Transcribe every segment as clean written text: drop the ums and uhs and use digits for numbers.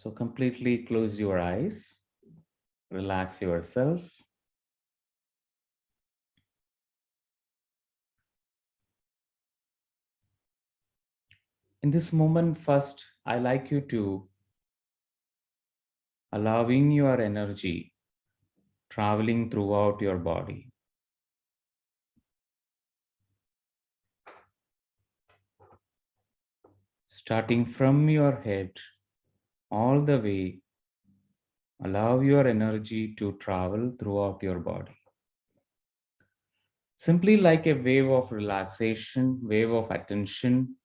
So completely close your eyes, relax yourself. In this moment, first, I like you to allowing your energy traveling throughout your body. Starting from your head all the way, allow your energy to travel throughout your body. Simply like a wave of relaxation, wave of attention.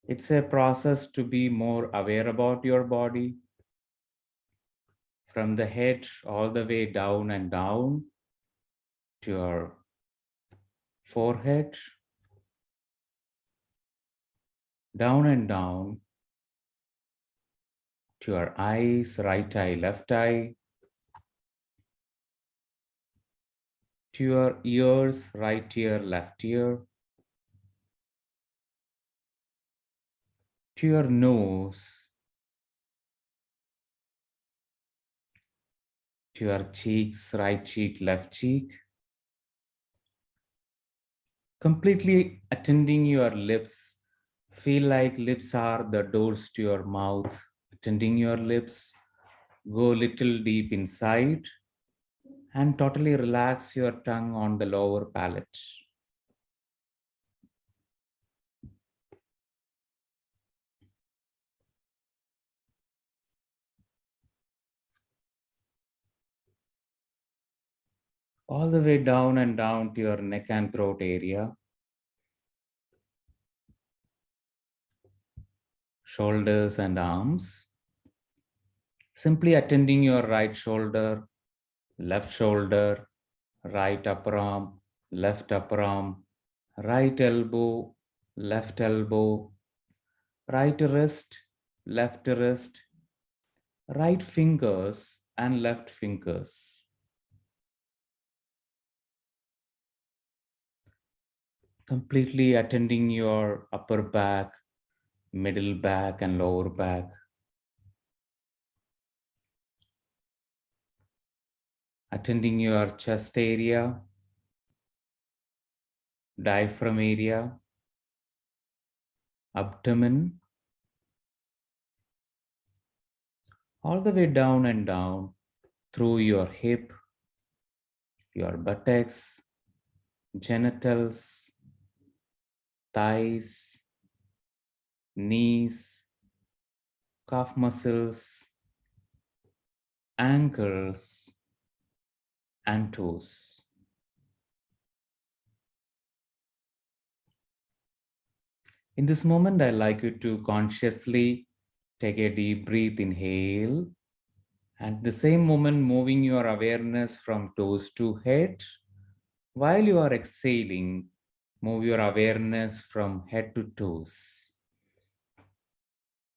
It's a process to be more aware about your body from the head all the way down and down to your forehead, down and down to your eyes, right eye, left eye, to your ears, right ear, left ear, to your nose, to your cheeks, right cheek, left cheek, completely attending your lips. Feel like lips are the doors to your mouth, attending your lips. Go little deep inside and totally relax your tongue on the lower palate. All the way down and down to your neck and throat area, shoulders and arms. Simply attending your right shoulder, left shoulder, right upper arm, left upper arm, right elbow, left elbow, right wrist, left wrist, right fingers and left fingers. Completely attending your upper back, middle back and lower back. Attending your chest area, diaphragm area, abdomen, all the way down and down through your hip, your buttocks, genitals, thighs, knees, calf muscles, ankles, and toes. In this moment, I like you to consciously take a deep breath, inhale, and the same moment moving your awareness from toes to head. While you are exhaling, move your awareness from head to toes.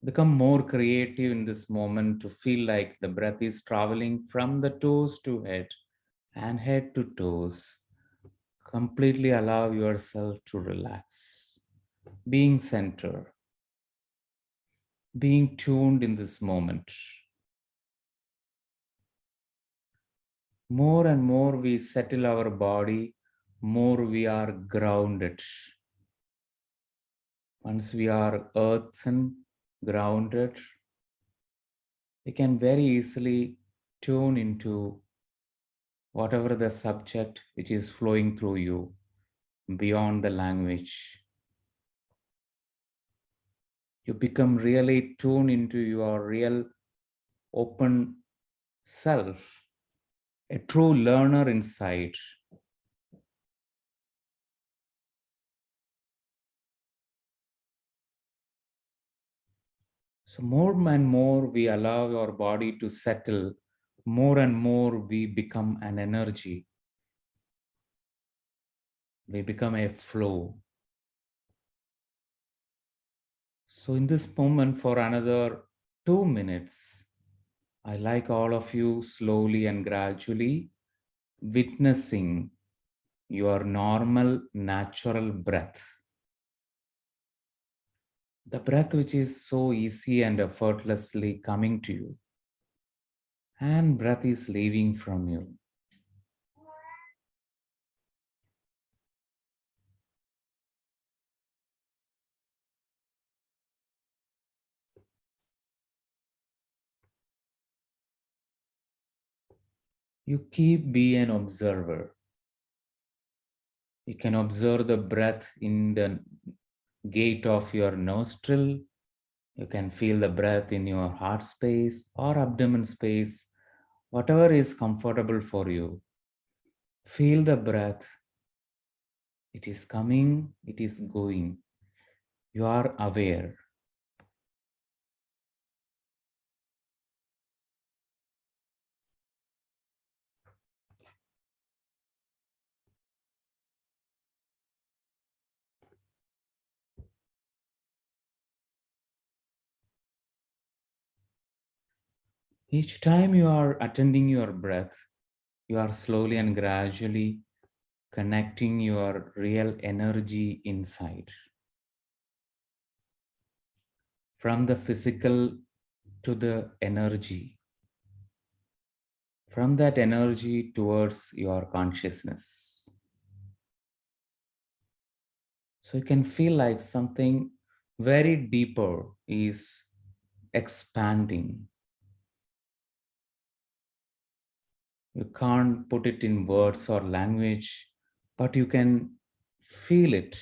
Become more creative in this moment to feel like the breath is traveling from the toes to head and head to toes. Completely allow yourself to relax. Being centered, being tuned in this moment. More and more we settle our body, more we are grounded. Once we are earthen, grounded, we can very easily tune into whatever the subject which is flowing through you beyond the language. You become really tuned into your real open self, a true learner inside. So more and more we allow our body to settle, more and more we become an energy. We become a flow. So in this moment for another 2 minutes, I like all of you slowly and gradually witnessing your normal, natural breath. The breath which is so easy and effortlessly coming to you, and breath is leaving from you. You keep being an observer. You can observe the breath in the gate of your nostril. You can feel the breath in your heart space or abdomen space, whatever is comfortable for you. Feel the breath. It is coming, it is going. You are aware. Each time you are attending your breath, you are slowly and gradually connecting your real energy inside. From the physical to the energy. From that energy towards your consciousness. So you can feel like something very deeper is expanding. You can't put it in words or language, but you can feel it.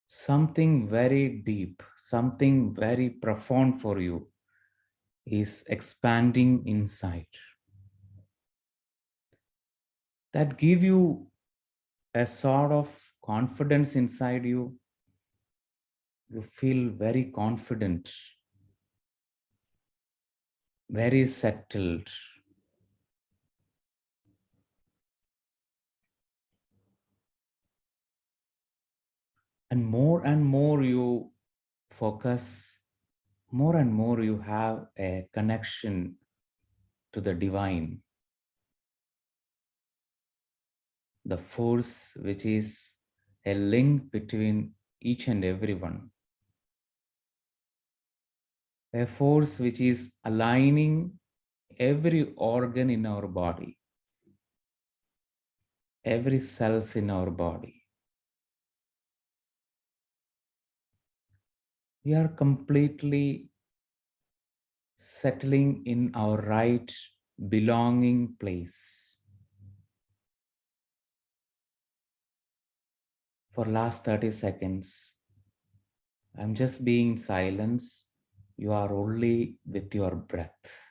Something very deep, something very profound for you is expanding inside. That give you a sort of confidence inside you. You feel very confident, very settled. And more you focus, more and more you have a connection to the divine, the force which is a link between each and everyone, a force which is aligning every organ in our body, every cells in our body. We are completely settling in our right belonging place. For last 30 seconds, I'm just being in silence. You are only with your breath.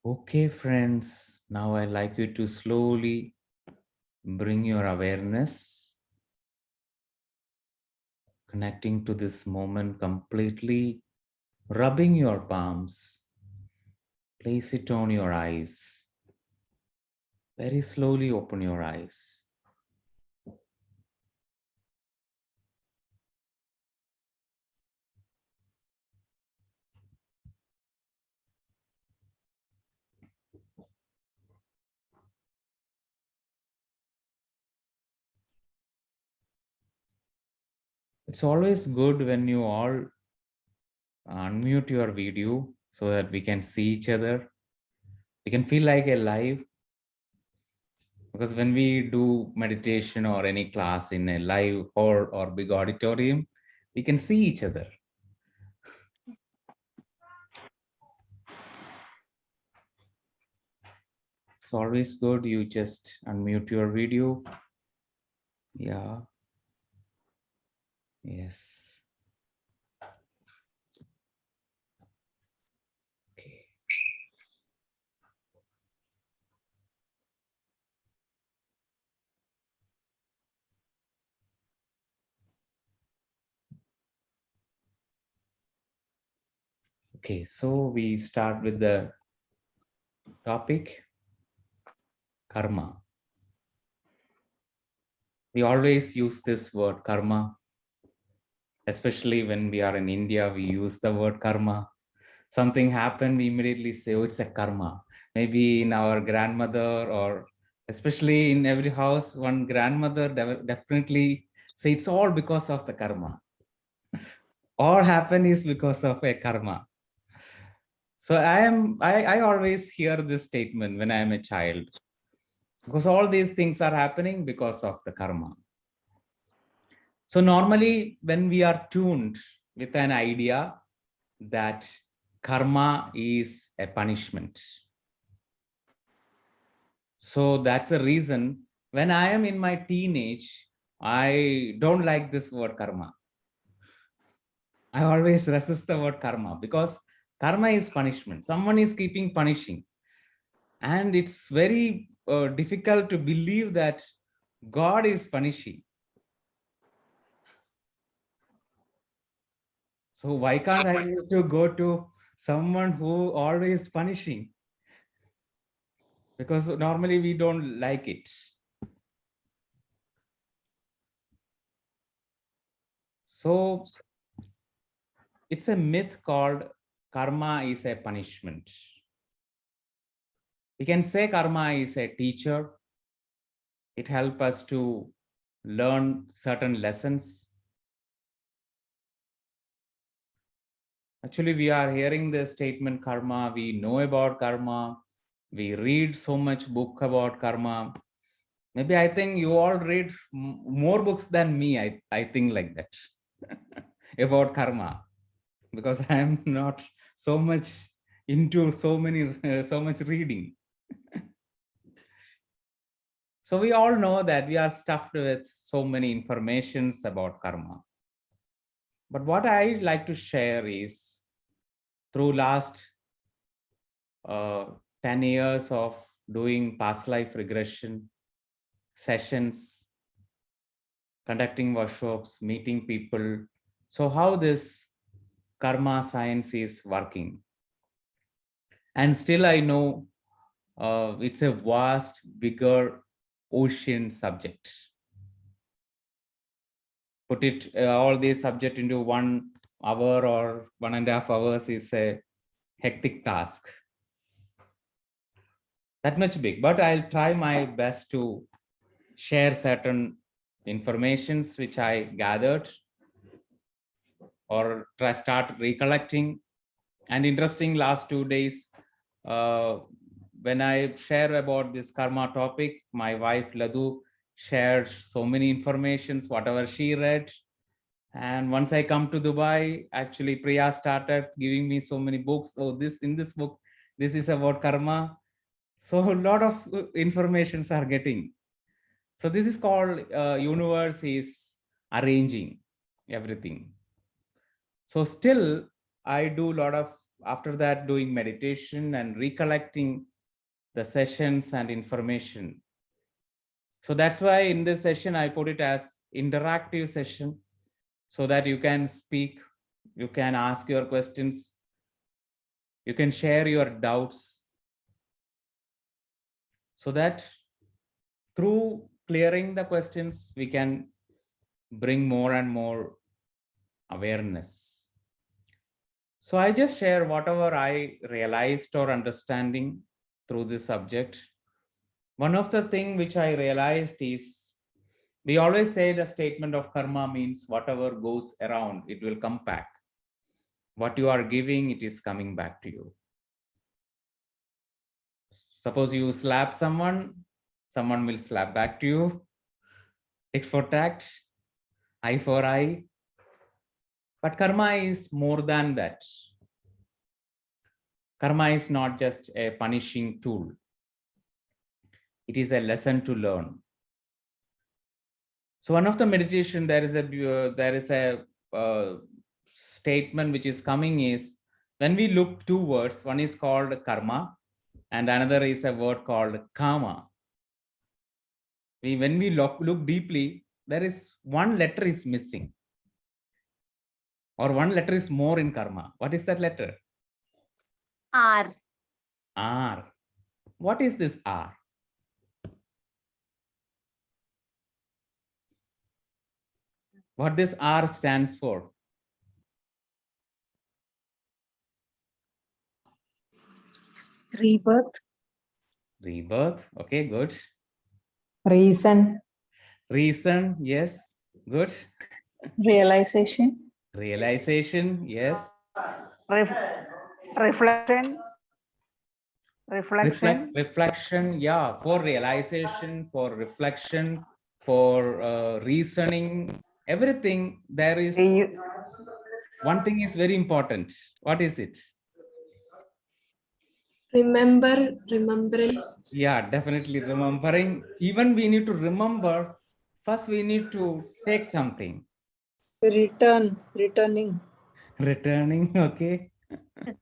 Okay, friends, now I'd like you to slowly bring your awareness, connecting to this moment completely, rubbing your palms. Place it on your eyes. Very slowly open your eyes. It's always good when you all unmute your video so that we can see each other. We can feel like a live, because when we do meditation or any class in a live or big auditorium, we can see each other. it's always good. You just unmute your video. Yeah. Yes. Okay. Okay, so we start with the topic karma. We always use this word karma, especially when we are in India, we use the word karma. Something happened, we immediately say, oh, it's a karma. Maybe in our grandmother, or especially in every house, one grandmother definitely say it's all because of the karma. All happen is because of a karma. So I always hear this statement when I am a child, because all these things are happening because of the karma. So normally when we are tuned with an idea that karma is a punishment, so that's the reason when I am in my teenage, I don't like this word karma. I always resist the word karma because karma is punishment. Someone is keeping punishing. And it's very difficult to believe that God is punishing. So why can't I need to go to someone who always punishing? Because normally we don't like it. So it's a myth called karma is a punishment. We can say karma is a teacher. It helps us to learn certain lessons. Actually, we are hearing the statement karma. We know about karma. We read so much book about karma. Maybe I think you all read more books than me. I think like that about karma, because I am not so much into so much reading. So we all know that we are stuffed with so many informations about karma. But what I like to share is through last uh, 10 years of doing past life regression sessions, conducting workshops, meeting people. So how this karma science is working. And still I know it's a vast, bigger ocean subject. Put it all these subject into 1 hour or 1.5 hours is a hectic task. That much big, but I'll try my best to share certain informations which I gathered or try start recollecting. And interesting, last 2 days, when I share about this karma topic, my wife Ladu shared so many informations, whatever she read. And once I come to Dubai, actually Priya started giving me so many books. Oh, this in this book, this is about karma. So a lot of informations are getting. So this is called universe is arranging everything. So still I do a lot of, after that, doing meditation and recollecting the sessions and information. So that's why in this session I put it as interactive session, so that you can speak, you can ask your questions, you can share your doubts, so that through clearing the questions we can bring more and more awareness. So I just share whatever I realized or understanding through this subject. One of the things which I realized is, we always say the statement of karma means whatever goes around, it will come back. What you are giving, it is coming back to you. Suppose you slap someone, someone will slap back to you. Tit for tat, eye for eye. But karma is more than that. Karma is not just a punishing tool. It is a lesson to learn. So one of the meditation, there is a statement which is coming is, when we look two words, one is called karma and another is a word called kama. When we look deeply, there is one letter is missing, or one letter is more in karma. What is that letter? R. R. What is this R? What this R stands for? Rebirth. Rebirth. Okay, good. Reason. Reason. Yes, good. Realization. Realization. Yes. Reflection. Reflection. Yeah, for realization, for reflection, for reasoning, everything. There is one thing is very important. What is it? Remembrance. Yeah, definitely remembering. Even we need to remember. First, we need to take something. Returning. Returning. Okay.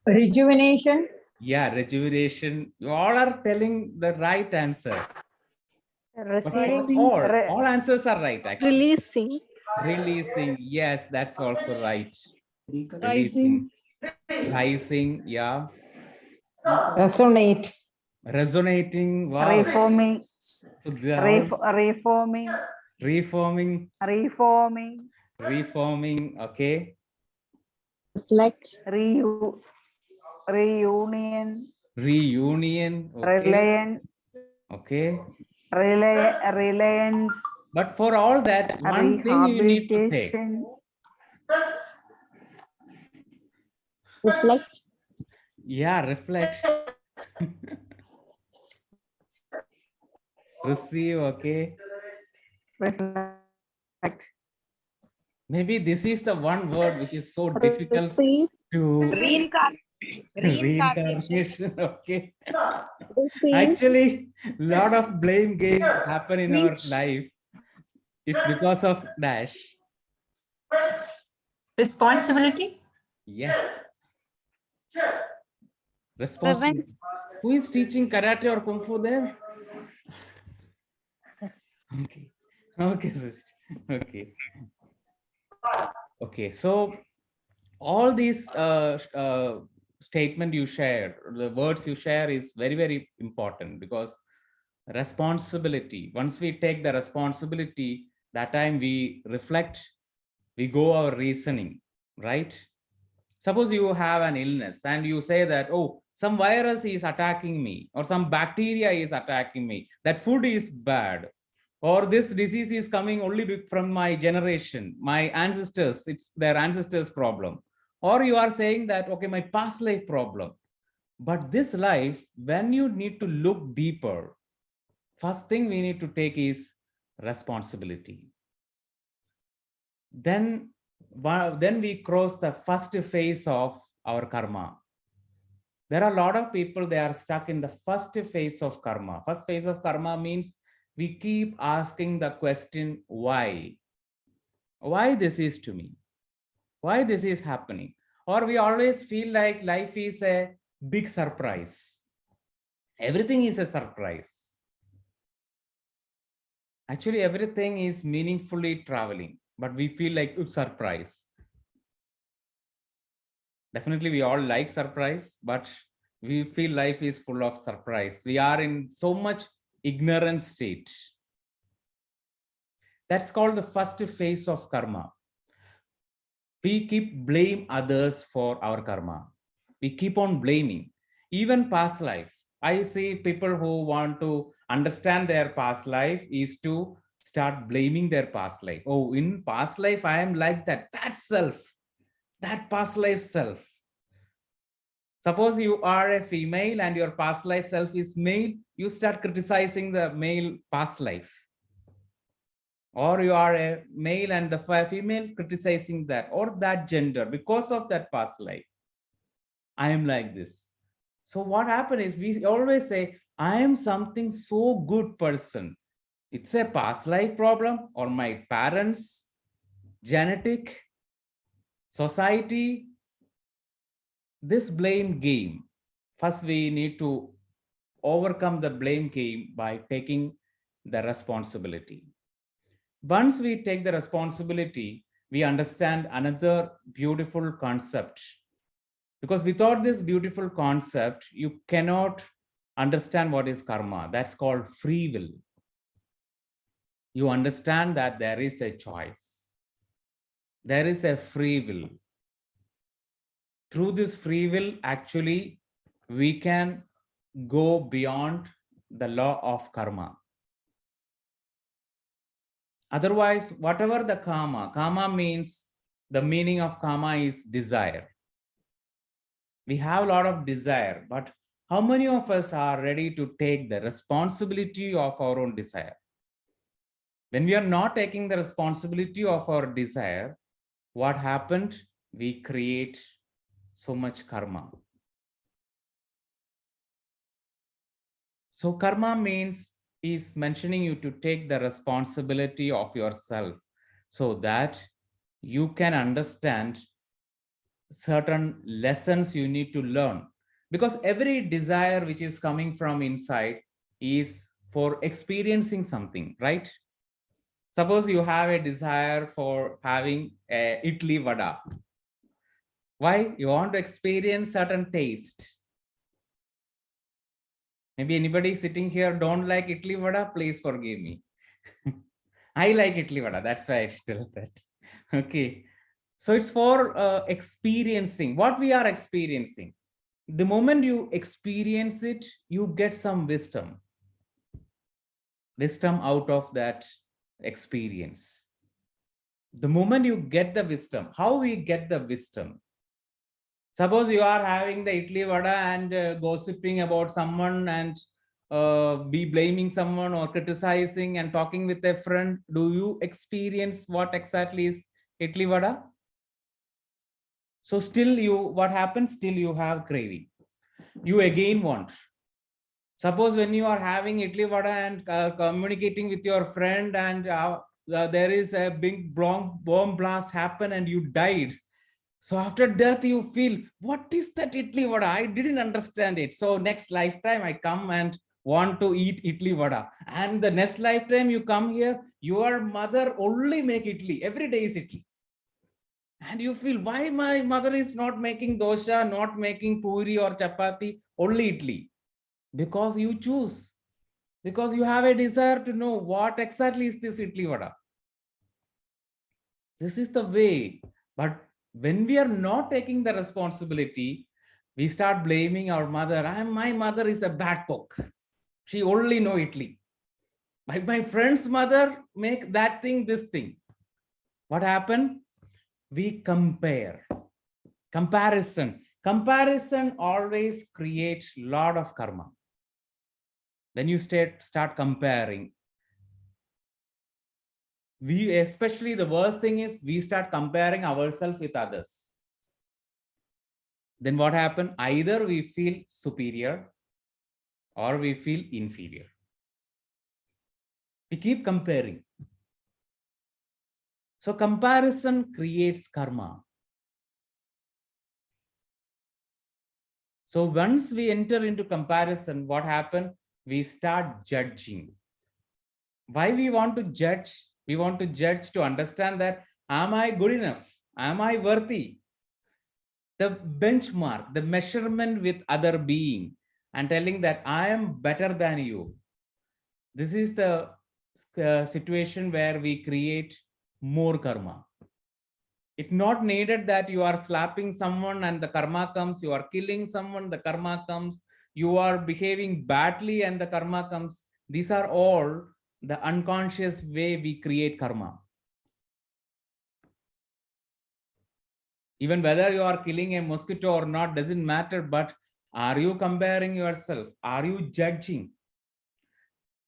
Rejuvenation. Yeah, rejuvenation. You all are telling the right answer. Receiving. All answers are right, actually. Releasing. Yes, that's also right. Rising. Rising, yeah. Resonate. Resonating, wow. Reforming. Reforming, okay. Reflect. Reunion. Okay. Okay. Reliance. But for all that, one thing you need to take. Reflect. Yeah, reflect. Receive, okay. Reflect. Maybe this is the one word which is so difficult Receive. to reincarnation. Okay. Actually, a lot of blame game happen in our life. It's because of dash. Responsibility. Yes. Responsibility. Who is teaching karate or kung fu there? Okay. Okay, sister. Okay. Okay. So all these statement you share, the words you share is very, very important, because responsibility, once we take the responsibility, that time we reflect, we go our reasoning, right? Suppose you have an illness and you say that, oh, some virus is attacking me, or some bacteria is attacking me, that food is bad, or this disease is coming only from my generation, my ancestors, it's their ancestors' problem. Or you are saying that, okay, my past life problem. But this life, when you need to look deeper, first thing we need to take is responsibility. Then we cross the first phase of our karma. There are a lot of people, they are stuck in the first phase of karma. First phase of karma means we keep asking the question, why? Why this is to me? Why this is happening? Or we always feel like life is a big surprise. Everything is a surprise. Actually, everything is meaningfully traveling, but we feel like it's surprise. Definitely, we all like surprise, but we feel life is full of surprise. We are in so much ignorant state. That's called the first phase of karma. We keep blame others for our karma. We keep on blaming. Even past life. I see people who want to understand their past life is to start blaming their past life. Oh, in past life, I am like that. That self, that past life self. Suppose you are a female and your past life self is male, you start criticizing the male past life. Or you are a male and the female criticizing that, or that gender because of that past life. I am like this. So what happened is we always say I am something so good person. It's a past life problem or my parents, genetic, society. This blame game. First, we need to overcome the blame game by taking the responsibility. Once we take the responsibility, we understand another beautiful concept. Because without this beautiful concept, you cannot understand what is karma. That's called free will. You understand that there is a choice. There is a free will. Through this free will, actually, we can go beyond the law of karma. Otherwise, whatever the karma means, the meaning of karma is desire. We have a lot of desire, but how many of us are ready to take the responsibility of our own desire? When we are not taking the responsibility of our desire, what happened? We create so much karma. So karma means is mentioning you to take the responsibility of yourself so that you can understand certain lessons you need to learn. Because every desire which is coming from inside is for experiencing something, right? Suppose you have a desire for having a idli vada. Why? You want to experience certain taste. Maybe anybody sitting here don't like idli vada, please forgive me. I like idli vada, that's why I tell that. Okay. So it's for experiencing what we are experiencing. The moment you experience it, you get some wisdom. Wisdom out of that experience. The moment you get the wisdom, how we get the wisdom? Suppose you are having the idli vada and gossiping about someone and be blaming someone or criticizing and talking with a friend. Do you experience what exactly is idli vada? So still what happens? Still you have craving. You again want. Suppose when you are having idli vada and communicating with your friend and there is a big bomb blast happen and you died. So after death, you feel, what is that idli vada? I didn't understand it. So next lifetime, I come and want to eat idli vada. And the next lifetime you come here, your mother only make idli. Every day is idli. And you feel, why my mother is not making dosha, not making puri or chapati, only idli? Because you choose. Because you have a desire to know what exactly is this idli vada. This is the way. But when we are not taking the responsibility, we start blaming our mother. My mother is a bad cook. She only know idli. My friend's mother make that thing, this thing. What happened? We compare. Comparison. Comparison always creates a lot of karma. When you start comparing, especially the worst thing is we start comparing ourselves with others. Then what happened? Either we feel superior or we feel inferior. We keep comparing. So comparison creates karma. So once we enter into comparison, what happened? We start judging. Why we want to judge? We want to judge to understand that, am I good enough? Am I worthy? The benchmark, the measurement with other being and telling that I am better than you. This is the situation where we create more karma. It's not needed that you are slapping someone and the karma comes, you are killing someone, the karma comes, you are behaving badly and the karma comes. These are all the unconscious way we create karma. Even whether you are killing a mosquito or not doesn't matter, but are you comparing yourself? Are you judging?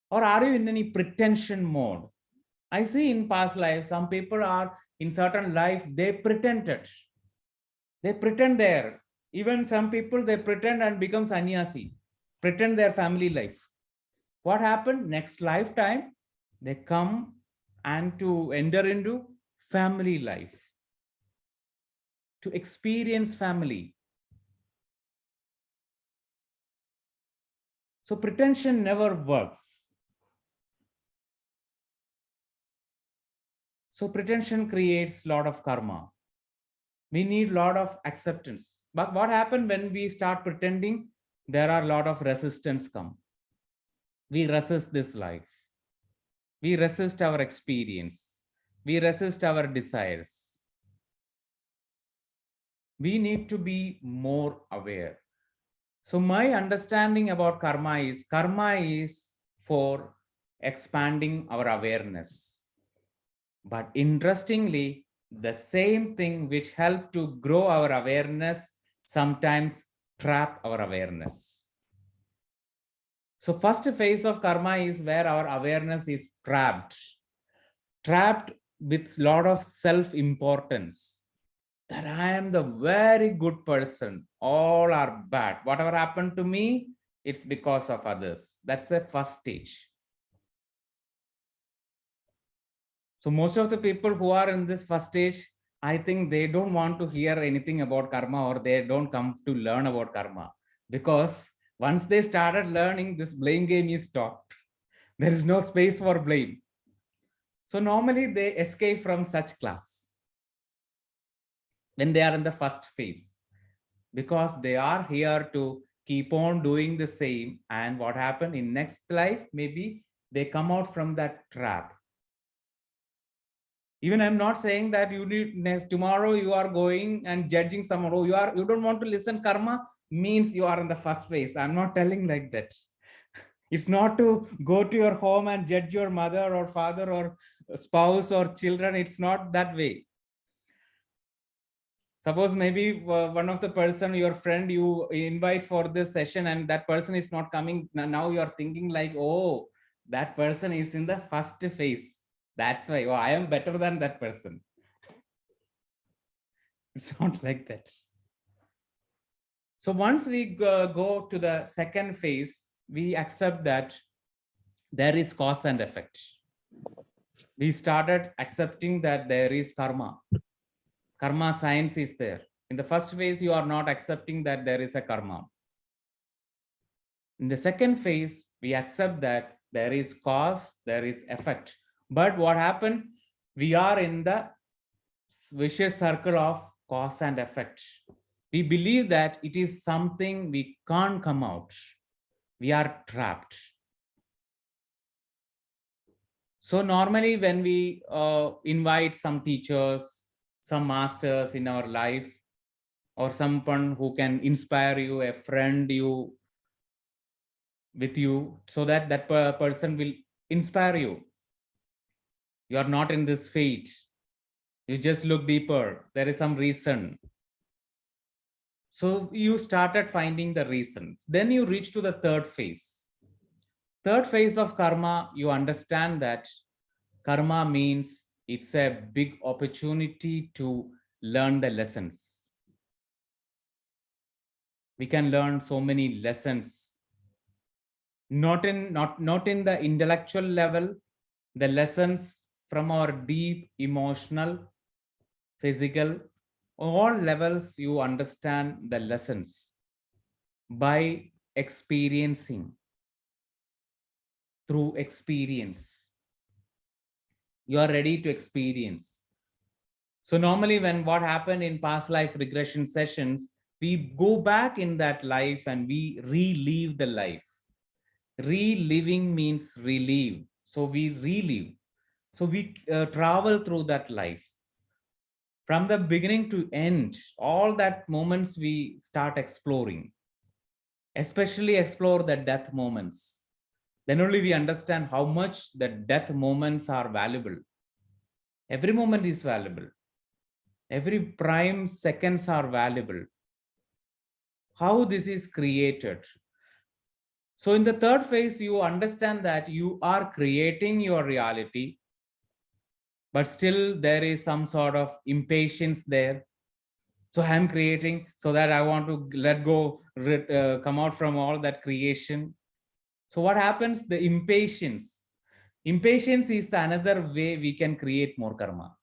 Or are you in any pretension mode? I see in past lives, some people are in certain life, they pretended. They pretend there. Even some people, they pretend and become sannyasi. pretend their family life. What happened? Next lifetime, they come and to enter into family life, to experience family. So pretension never works. So pretension creates a lot of karma. We need a lot of acceptance. But what happens when we start pretending? There are a lot of resistance come. We resist this life. We resist our experience. We resist our desires. We need to be more aware. So my understanding about karma is for expanding our awareness. But interestingly, the same thing which help to grow our awareness sometimes trap our awareness. So first phase of karma is where our awareness is trapped with a lot of self-importance, that I am the very good person, all are bad. Whatever happened to me, it's because of others. That's the first stage. So most of the people who are in this first stage, I think they don't want to hear anything about karma, or they don't come to learn about karma, because once they started learning, this blame game is stopped. There is no space for blame. So normally they escape from such class when they are in the first phase, because they are here to keep on doing the same. And what happened in next life, maybe they come out from that trap. Even I'm not saying that you need next tomorrow you are going and judging someone. Oh, you don't want to listen, karma means you are in the first phase. I'm not telling like that. It's not to go to your home and judge your mother or father or spouse or children. It's not that way. Suppose maybe one of the person, your friend, you invite for this session and that person is not coming. Now you are thinking like, oh, that person is in the first phase. That's why, oh, I am better than that person. It's not like that. So once we go to the second phase, we accept that there is cause and effect. We started accepting that there is karma. Karma science is there. In the first phase, you are not accepting that there is a karma. In the second phase, we accept that there is cause, there is effect. But what happened? We are in the vicious circle of cause and effect. We believe that it is something we can't come out. We are trapped. So normally when we invite some teachers, some masters in our life, or someone who can inspire you, a friend you with you, so that that person will inspire you. You are not in this fate. You just look deeper. There is some reason. So you started finding the reason. Then you reach to the third phase. Third phase of karma, you understand that karma means it's a big opportunity to learn the lessons. We can learn so many lessons, not in the intellectual level, the lessons from our deep emotional, physical, all levels. You understand the lessons by experiencing, through experience. You are ready to experience. So normally when what happened in past life regression sessions, we go back in that life and we relive the life. Reliving means relive. So we relive. So we travel through that life. From the beginning to end, all that moments we start exploring, especially explore the death moments. Then only we understand how much the death moments are valuable. Every moment is valuable. Every prime seconds are valuable. How this is created. So in the third phase, you understand that you are creating your reality, but still there is some sort of impatience there. So I'm creating so that I want to let go, come out from all that creation. So what happens? The impatience. Impatience is the another way we can create more karma.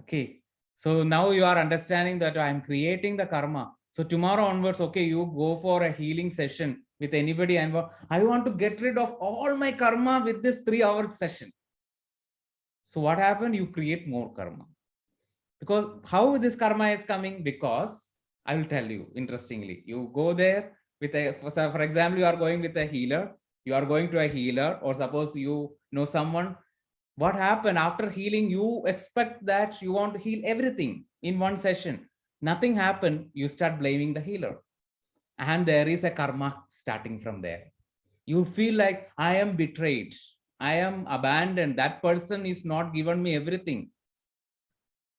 Okay. So now you are understanding that I'm creating the karma. So tomorrow onwards, okay, you go for a healing session with anybody and I want to get rid of all my karma with this 3-hour session. So what happened? You create more karma. Because how this karma is coming? Because I will tell you, interestingly, you go there with for example, you are going with a healer, you are going to a healer, or suppose you know someone. What happened after healing? You expect that you want to heal everything in one session. Nothing happened. You start blaming the healer. And there is a karma starting from there. You feel like I am betrayed. I am abandoned. That person is not given me everything.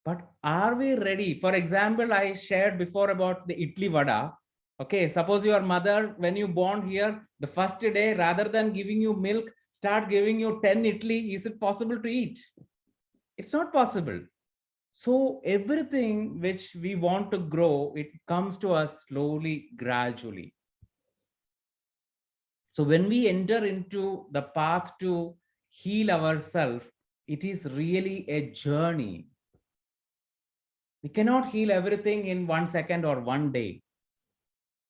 But are we ready? For example, I shared before about the idli vada. Okay, suppose your mother, when you born here, the first day, rather than giving you milk, start giving you 10 idli. Is it possible to eat? It's not possible. So everything which we want to grow, it comes to us slowly, gradually. So when we enter into the path to heal ourselves, it is really a journey. We cannot heal everything in 1 second or 1 day.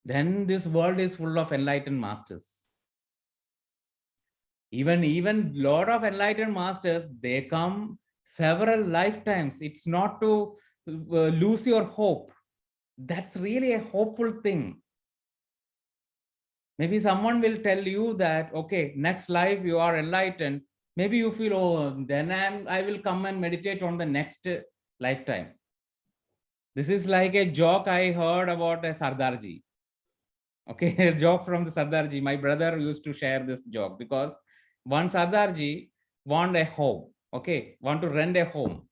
Then this world is full of enlightened masters. Even lot of enlightened masters, they come several lifetimes. It's not to lose your hope. That's really a hopeful thing. Maybe someone will tell you that, okay, next life you are enlightened. Maybe you feel, oh, then I will come and meditate on the next lifetime. This is like a joke I heard about a Sardarji. Okay, a joke from the Sardarji. My brother used to share this joke because one Sardarji want a home. Okay, want to rent a home.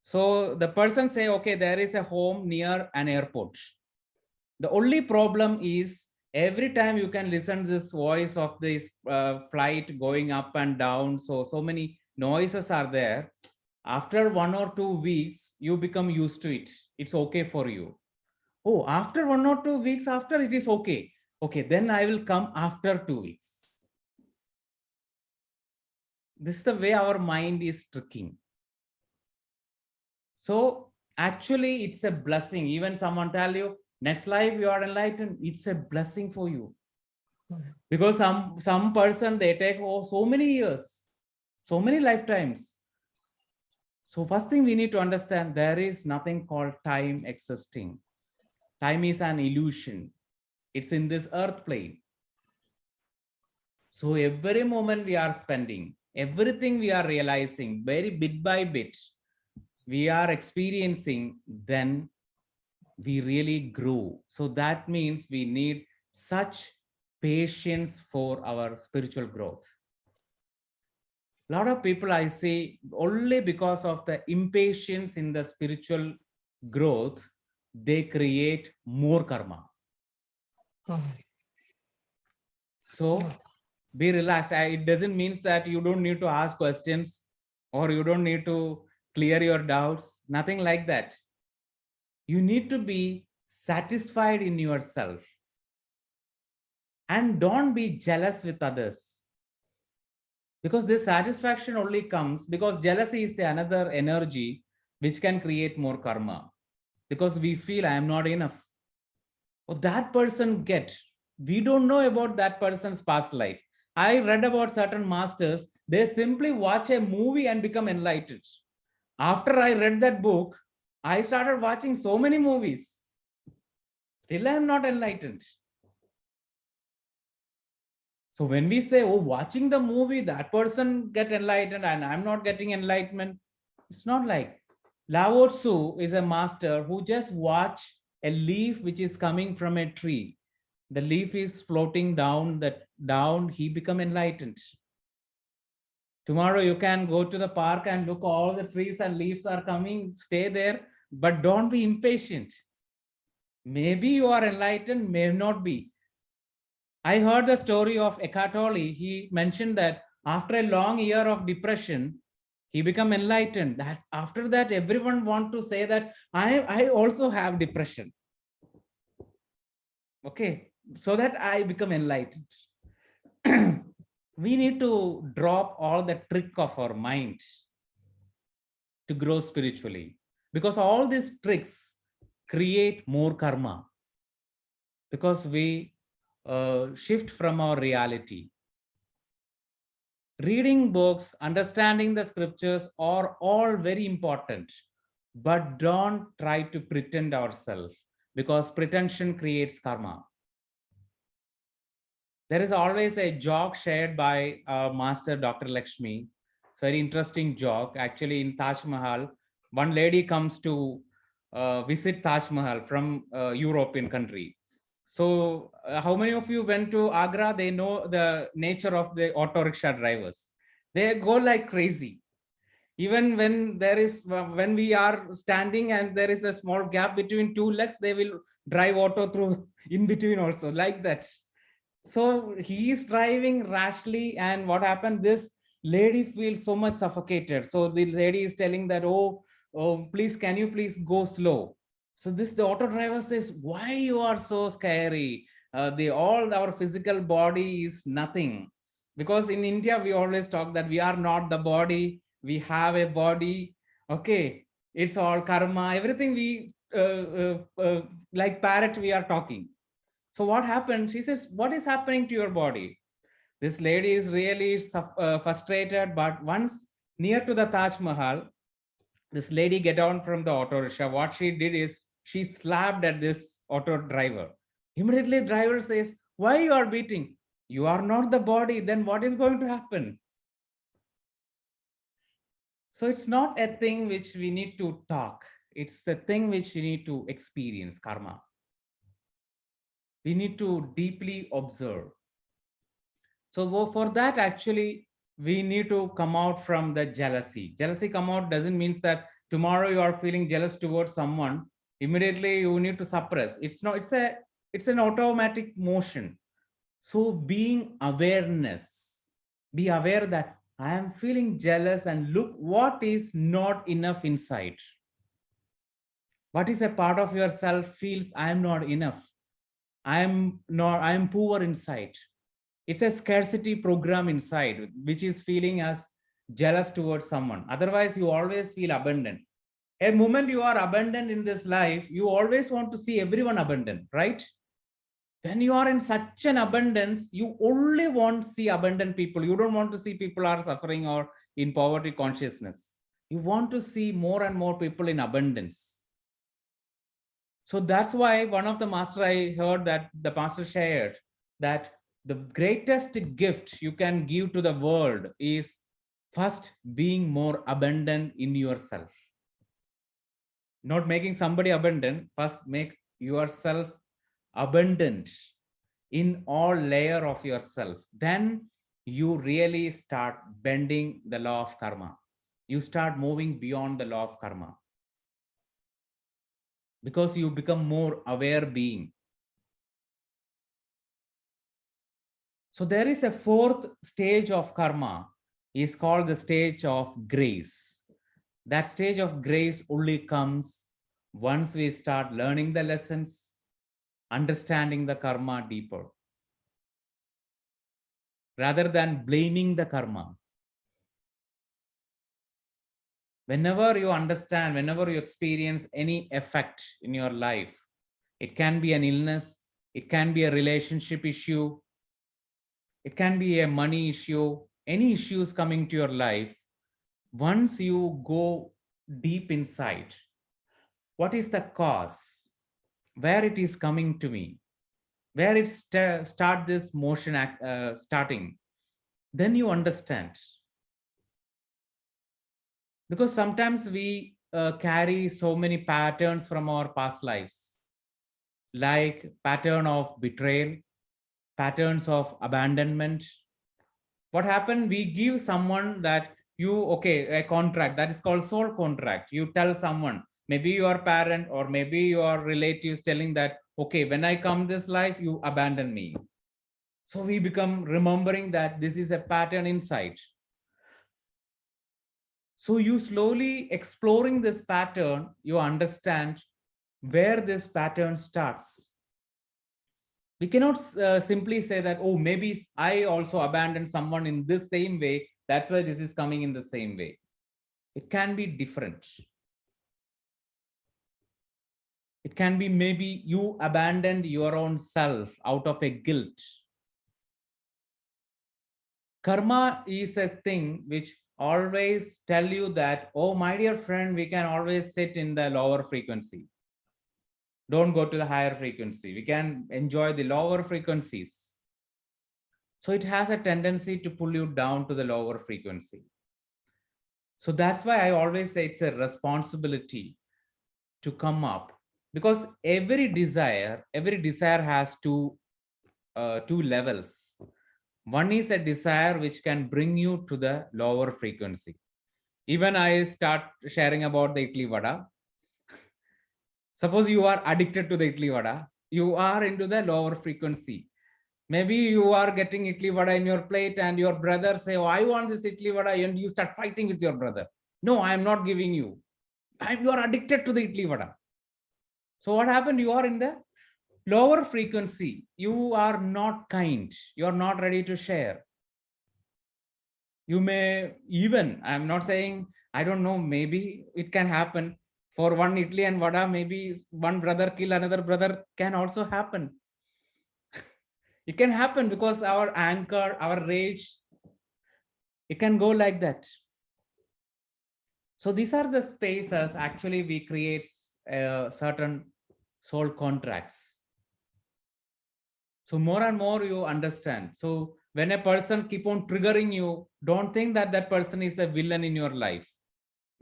So the person say, okay, there is a home near an airport. The only problem is every time you can listen this voice of this flight going up and down. So many noises are there. After 1 or 2 weeks, you become used to it. It's okay for you. Oh, after 1 or 2 weeks after, it is okay. Okay, then I will come after 2 weeks. This is the way our mind is tricking. So actually, it's a blessing. Even someone tell you, next life you are enlightened, it's a blessing for you. Because some person, they take so many years, so many lifetimes. So first thing we need to understand, there is nothing called time existing. Time is an illusion. It's in this earth plane. So every moment we are spending, everything we are realizing, very bit by bit, we are experiencing, then we really grow. So that means we need such patience for our spiritual growth. A lot of people I see, only because of the impatience in the spiritual growth, they create more karma. So be relaxed. It doesn't mean that you don't need to ask questions or you don't need to clear your doubts. Nothing like that. You need to be satisfied in yourself. And don't be jealous with others. Because this satisfaction only comes because jealousy is the another energy which can create more karma. Because we feel I am not enough. Or that person get. We don't know about that person's past life. I read about certain masters, they simply watch a movie and become enlightened. After I read that book, I started watching so many movies. Still I am not enlightened. So when we say, oh, watching the movie, that person get enlightened and I'm not getting enlightenment, it's not like. Lao Tzu is a master who just watch a leaf which is coming from a tree. The leaf is floating down, he become enlightened. Tomorrow you can go to the park and look, all the trees and leaves are coming, stay there, but don't be impatient. Maybe you are enlightened, may not be. I heard the story of Eckhart Tolle. He mentioned that after a long year of depression, He become enlightened. That after that, everyone want to say that I also have depression. Okay, so that I become enlightened. We need to drop all the trick of our mind to grow spiritually, because all these tricks create more karma, because we shift from our reality. Reading books, understanding the scriptures are all very important, but don't try to pretend ourselves, because pretension creates karma. There is always a joke shared by Master Dr. Lakshmi. It's a very interesting joke. Actually, in Taj Mahal, one lady comes to visit Taj Mahal from European country. So how many of you went to Agra? They know the nature of the auto rickshaw drivers. They go like crazy. Even when when we are standing and there is a small gap between two legs, they will drive auto through in between also, like that. So he is driving rashly, and what happened, this lady feels so much suffocated. So the lady is telling that, oh, please, can you please go slow? So the auto driver says, why you are so scary? All our physical body is nothing. Because in India we always talk that we are not the body, we have a body. Okay, it's all karma, everything we like parrot we are talking. So what happened? She says, what is happening to your body? This lady is really frustrated, but once near to the Taj Mahal, this lady get down from the auto rickshaw. What she did is she slapped at this auto driver. Immediately driver says, why you are beating? You are not the body, then what is going to happen? So it's not a thing which we need to talk. It's the thing which we need to experience, karma. We need to deeply observe. So for that, actually, we need to come out from the jealousy. Jealousy come out doesn't mean that tomorrow you are feeling jealous towards someone, immediately you need to suppress. It's not, it's an automatic motion. So being awareness, be aware that I am feeling jealous, and look what is not enough inside. What is a part of yourself feels I am not enough. I am poor inside. It's a scarcity program inside, which is feeling as jealous towards someone. Otherwise, you always feel abundant. A moment you are abundant in this life, you always want to see everyone abundant, right? When you are in such an abundance, you only want to see abundant people. You don't want to see people are suffering or in poverty consciousness. You want to see more and more people in abundance. So that's why one of the master, I heard that the master shared that the greatest gift you can give to the world is first being more abundant in yourself. Not making somebody abundant, first make yourself abundant in all layer of yourself. Then you really start bending the law of karma. You start moving beyond the law of karma, because you become more aware being. So there is a fourth stage of karma, is called the stage of grace. That stage of grace only comes once we start learning the lessons, understanding the karma deeper, rather than blaming the karma. Whenever you understand, whenever you experience any effect in your life, it can be an illness, it can be a relationship issue, it can be a money issue, any issues coming to your life, once you go deep inside, what is the cause, where it is coming to me, where it start this motion starting, then you understand. Because sometimes we carry so many patterns from our past lives, like pattern of betrayal, patterns of abandonment. What happened? We give someone that a contract that is called soul contract. You tell someone, maybe your parent or maybe your relatives, telling that, okay, when I come this life, you abandon me. So we become remembering that this is a pattern inside. So you slowly exploring this pattern, you understand where this pattern starts. We cannot simply say that, oh, maybe I also abandoned someone in this same way. That's why this is coming in the same way. It can be different. It can be maybe you abandoned your own self out of a guilt. Karma is a thing which always tell you that, oh, my dear friend, we can always sit in the lower frequency. Don't go to the higher frequency. We can enjoy the lower frequencies. So it has a tendency to pull you down to the lower frequency. So that's why I always say it's a responsibility to come up, because every desire has two levels. One is a desire which can bring you to the lower frequency. Even I start sharing about the idli vada. Suppose you are addicted to the idli vada, you are into the lower frequency. Maybe you are getting idli vada in your plate and your brother say, oh, I want this idli vada, and you start fighting with your brother. No, I am not giving you. You are addicted to the idli vada. So what happened? You are in the lower frequency. You are not kind. You are not ready to share. You may even, I'm not saying, I don't know, maybe it can happen. For one idli and vada, maybe one brother kill another brother can also happen. It can happen because our anger, our rage, it can go like that. So these are the spaces actually we create certain soul contracts. So more and more you understand. So when a person keep on triggering you, don't think that that person is a villain in your life.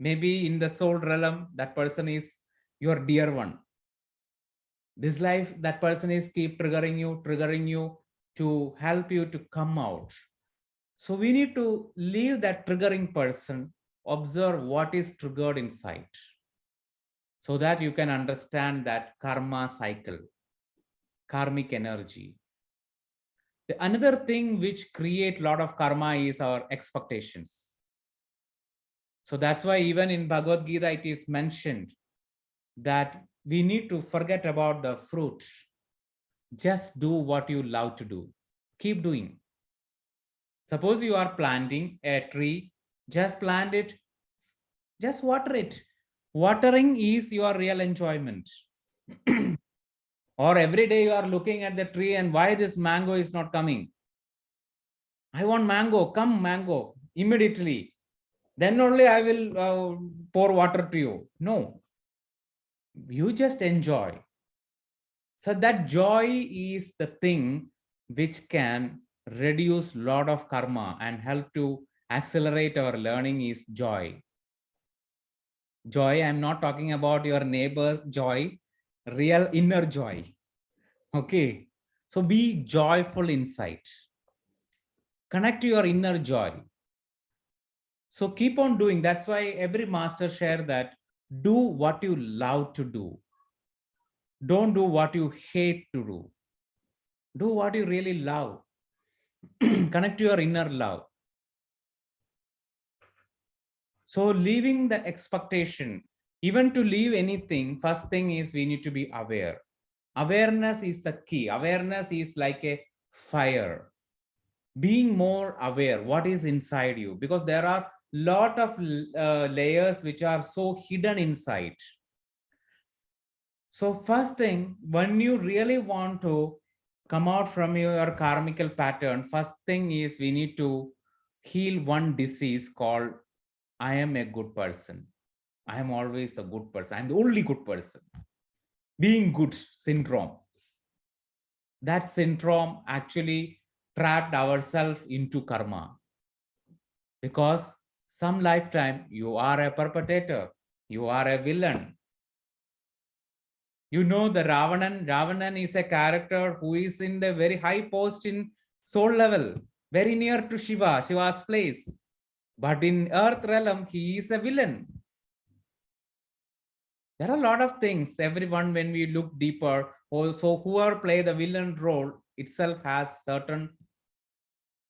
Maybe in the soul realm, that person is your dear one. This life, that person is keep triggering you to help you to come out. So we need to leave that triggering person, observe what is triggered inside, so that you can understand that karma cycle, karmic energy. The another thing which create a lot of karma is our expectations. So that's why even in Bhagavad Gita, it is mentioned that we need to forget about the fruit. Just do what you love to do. Keep doing. Suppose you are planting a tree, just plant it, just water it. Watering is your real enjoyment. Or every day you are looking at the tree and why this mango is not coming. I want mango, come mango, immediately. Then only I will pour water to you. No, you just enjoy. So that joy is the thing which can reduce lot of karma and help to accelerate our learning is joy. Joy, I'm not talking about your neighbor's joy, real inner joy. Okay, so be joyful inside. Connect to your inner joy. So keep on doing. That's why every master share that do what you love to do. Don't do what you hate to do. Do what you really love. Connect to your inner love. So leaving the expectation, even to leave anything, first thing is we need to be aware. Awareness is the key. Awareness is like a fire. Being more aware what is inside you, because there are lot of layers which are so hidden inside. So first thing, when you really want to come out from your karmical pattern, first thing is we need to heal one disease called I am a good person. I am always the good person. I'm the only good person. Being good syndrome. That syndrome actually trapped ourselves into karma. Because some lifetime you are a perpetrator, you are a villain. You know the Ravanan is a character who is in the very high post in soul level, very near to Shiva's place. But in earth realm, he is a villain. There are a lot of things, everyone, when we look deeper, also whoever play the villain role itself has certain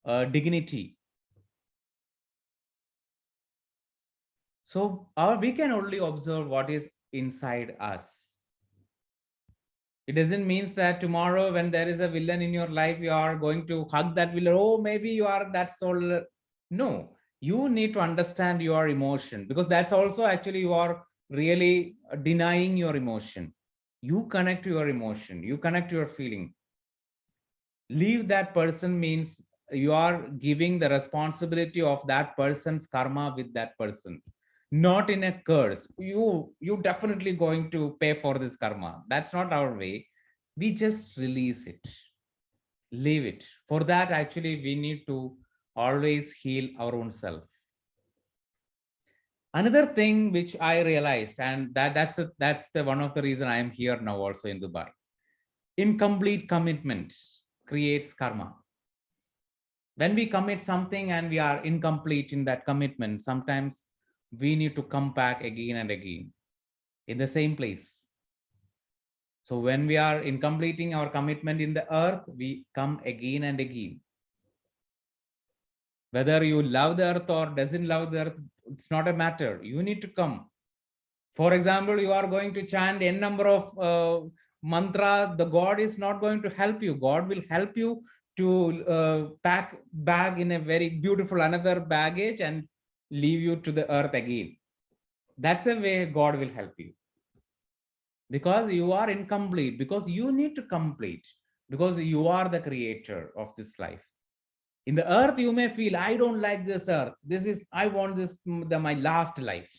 dignity. So we can only observe what is inside us. It doesn't mean that tomorrow when there is a villain in your life, you are going to hug that villain. Oh, maybe you are that soul. No, you need to understand your emotion, because that's also actually you are really denying your emotion. You connect to your emotion. You connect to your feeling. Leave that person means you are giving the responsibility of that person's karma with that person, not in a curse. You definitely going to pay for this karma. That's not our way. We just release it, leave it. For that, actually, we need to always heal our own self. Another thing which I realized, and that's the one of the reason I am here now also in Dubai. Incomplete commitment creates karma. When we commit something and we are incomplete in that commitment, sometimes we need to come back again and again in the same place. So when we are incompleting our commitment in the earth, we come again and again. Whether you love the earth or doesn't love the earth, it's not a matter. You need to come. For example, you are going to chant n number of mantra. The God is not going to help you. God will help you to pack bag in a very beautiful another baggage and leave you to the earth again. That's the way God will help you, because you are incomplete, because you need to complete, because you are the creator of this life. In the earth, you may feel, I don't like this earth. I want this, my last life.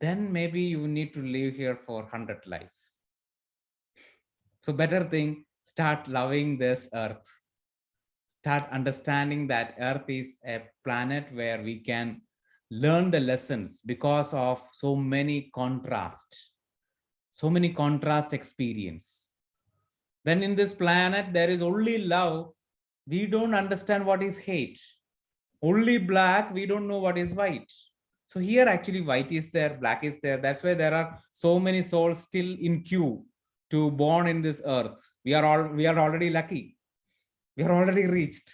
Then maybe you need to live here for 100 life. So better thing, start loving this earth. Start understanding that earth is a planet where we can learn the lessons because of so many contrast experience. When in this planet there is only love, we don't understand what is hate. Only black, we don't know what is white. So here actually white is there, black is there. That's why there are so many souls still in queue to born in this earth. We are already lucky. We are already reached.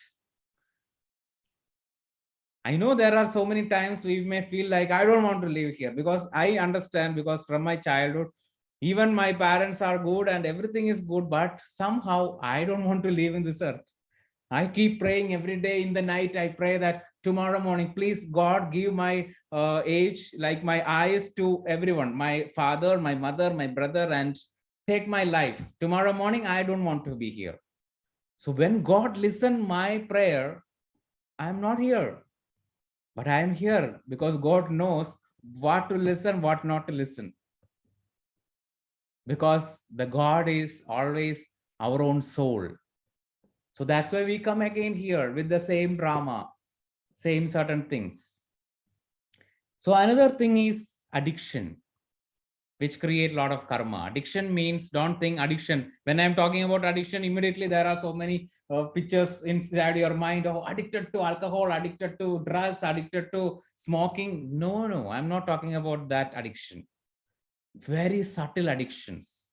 I know there are so many times we may feel like I don't want to live here, because I understand, because from my childhood, even my parents are good and everything is good, but somehow I don't want to live in this earth. I keep praying every day in the night. I pray that tomorrow morning, please God, give my age, like my eyes to everyone, my father, my mother, my brother, and take my life. Tomorrow morning, I don't want to be here. So when God listened my prayer, I'm not here, but I am here because God knows what to listen, what not to listen. Because the God is always our own soul. So that's why we come again here with the same drama, same certain things. So another thing is addiction, which create a lot of karma. Addiction means, don't think addiction. When I'm talking about addiction, immediately there are so many pictures inside your mind. Oh, addicted to alcohol, addicted to drugs, addicted to smoking. No, I'm not talking about that addiction. Very subtle addictions.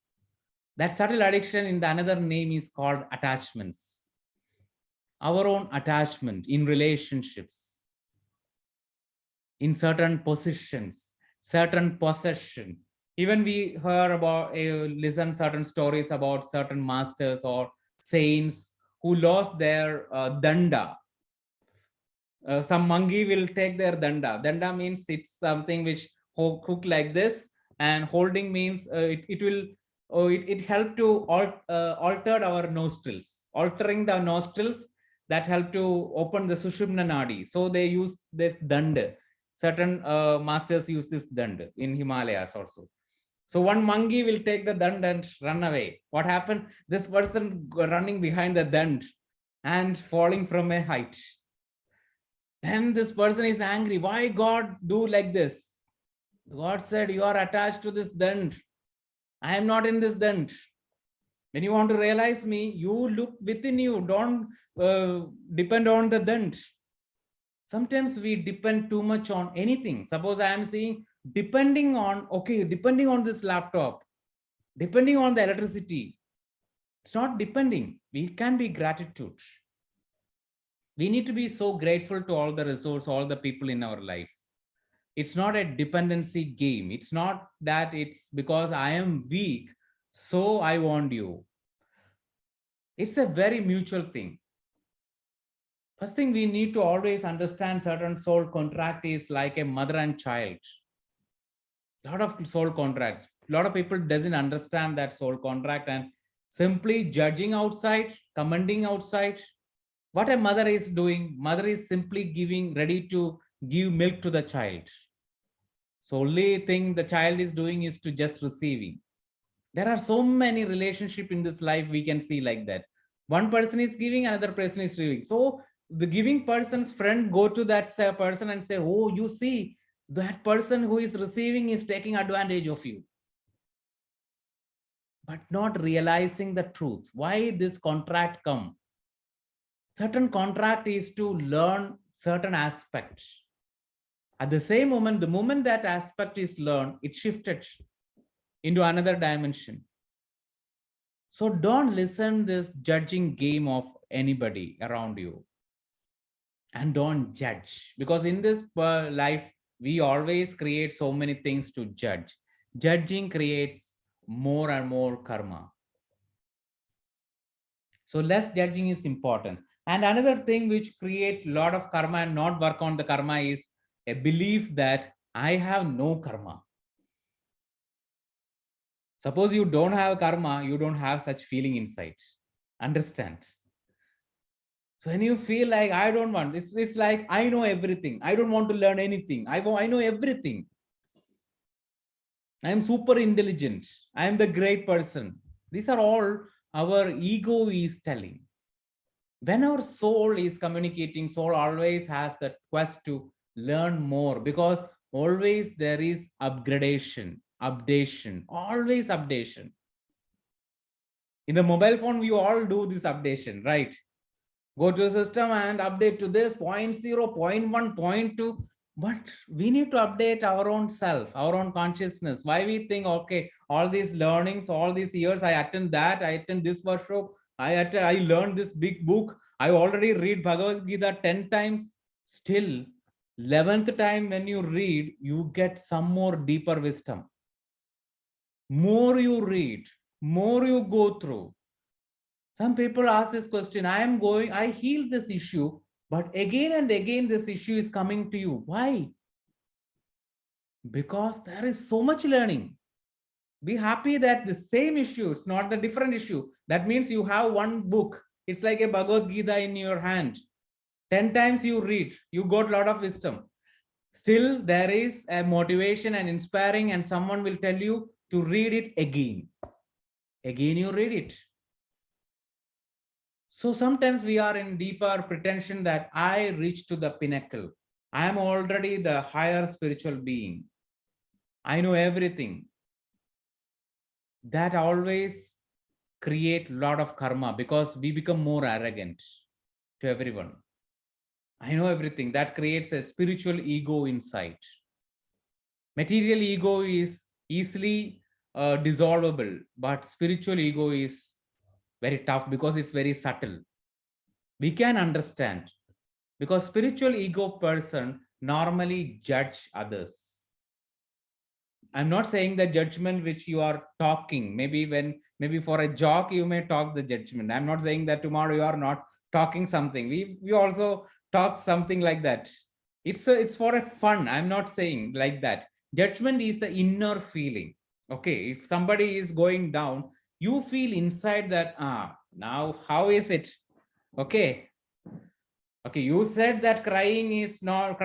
That subtle addiction in the another name is called attachments. Our own attachment in relationships, in certain positions, certain possession. Even we hear about, listen certain stories about certain masters or saints who lost their danda. Some monkey will take their danda. Danda means it's something which hook like this, and holding means it help to alter our nostrils, altering the nostrils that help to open the Sushumna Nadi. So they use this danda. Certain masters use this danda in Himalayas also. So one monkey will take the dand and run away. What happened? This person running behind the dand and falling from a height. Then this person is angry. Why God do like this? God said, you are attached to this dand. I am not in this dand. When you want to realize me, you look within you. Don't depend on the dand. Sometimes we depend too much on anything. Suppose I am saying, depending on this laptop, depending on the electricity. It's not depending. We can be gratitude. We need to be so grateful to all the resources, all the people in our life. It's not a dependency game. It's not that it's because I am weak, so I want you. It's a very mutual thing. First thing we need to always understand certain soul contract is like a mother and child. A lot of soul contracts. A lot of people doesn't understand that soul contract and simply judging outside, commenting outside. What a mother is doing, mother is simply ready to give milk to the child. So only thing the child is doing is to just receiving. There are so many relationship in this life we can see like that. One person is giving, another person is receiving. So the giving person's friend go to that person and say, oh, you see, that person who is receiving is taking advantage of you. But not realizing the truth. Why this contract come? Certain contract is to learn certain aspects. At the same moment, the moment that aspect is learned, it shifted into another dimension. So don't listen this judging game of anybody around you. And don't judge. Because in this life, we always create so many things to judge. Judging creates more and more karma. So less judging is important. And another thing which create a lot of karma and not work on the karma is a belief that I have no karma. Suppose you don't have karma, you don't have such feeling inside. Understand? So when you feel like I don't want, it's like I know everything. I don't want to learn anything. I know everything. I am super intelligent. I am the great person. These are all our ego is telling. When our soul is communicating, soul always has that quest to learn more, because always there is upgradation, updation, always updation. In the mobile phone, we all do this updation, right? Go to a system and update to this 0.0, 0.1, 0.2. But we need to update our own self, our own consciousness. Why we think, okay, all these learnings, all these years, I attend that, I attend this workshop, I learned this big book, I already read Bhagavad Gita 10 times. Still, 11th time when you read, you get some more deeper wisdom. More you read, more you go through. Some people ask this question, I heal this issue, but again and again this issue is coming to you. Why? Because there is so much learning. Be happy that the same issue is not the different issue. That means you have one book. It's like a Bhagavad Gita in your hand. 10 times you read, you got a lot of wisdom. Still, there is a motivation and inspiring, and someone will tell you to read it again. Again, you read it. So sometimes we are in deeper pretension that I reach to the pinnacle. I am already the higher spiritual being. I know everything. That always create a lot of karma, because we become more arrogant to everyone. I know everything. That creates a spiritual ego inside. Material ego is easily dissolvable, but spiritual ego is very tough because it's very subtle. We can understand, because spiritual ego person normally judge others. I'm not saying the judgment which you are talking, maybe for a joke you may talk the judgment. I'm not saying that tomorrow you are not talking something. We also talk something like that. It's for a fun. I'm not saying like that. Judgment is the inner feeling. Okay, if somebody is going down, you feel inside that, now how is it? Okay, you said that crying is not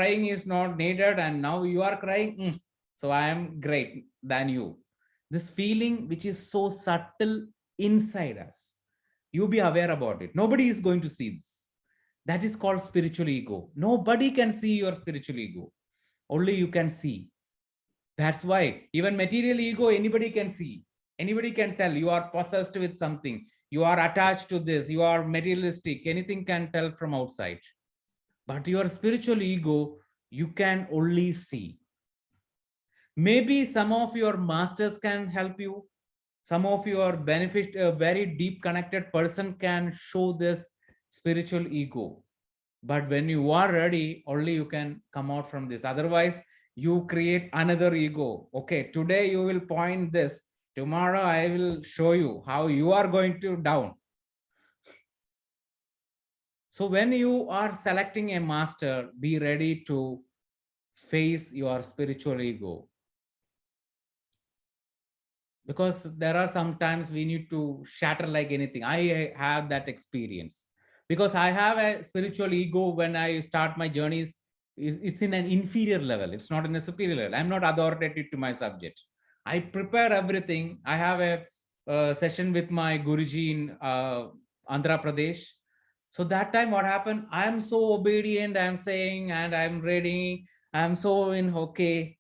needed, and now you are crying. So I am great than you. This feeling which is so subtle inside us, you be aware about it. Nobody is going to see this. That is called spiritual ego. Nobody can see your spiritual ego. Only you can see. That's why even material ego, anybody can see. Anybody can tell you are possessed with something. You are attached to this. You are materialistic. Anything can tell from outside. But your spiritual ego, you can only see. Maybe some of your masters can help you. Some of your very deep connected person can show this spiritual ego. But when you are ready, only you can come out from this. Otherwise, you create another ego. Okay, today you will point this. Tomorrow I will show you how you are going to down. So when you are selecting a master, be ready to face your spiritual ego. Because there are sometimes we need to shatter like anything. I have that experience because I have a spiritual ego. When I start my journeys, it's in an inferior level. It's not in a superior level. I'm not authoritative to my subject. I prepare everything. I have a session with my Guruji in Andhra Pradesh. So that time what happened, I'm so obedient, I'm saying, and I'm ready, I'm so in okay.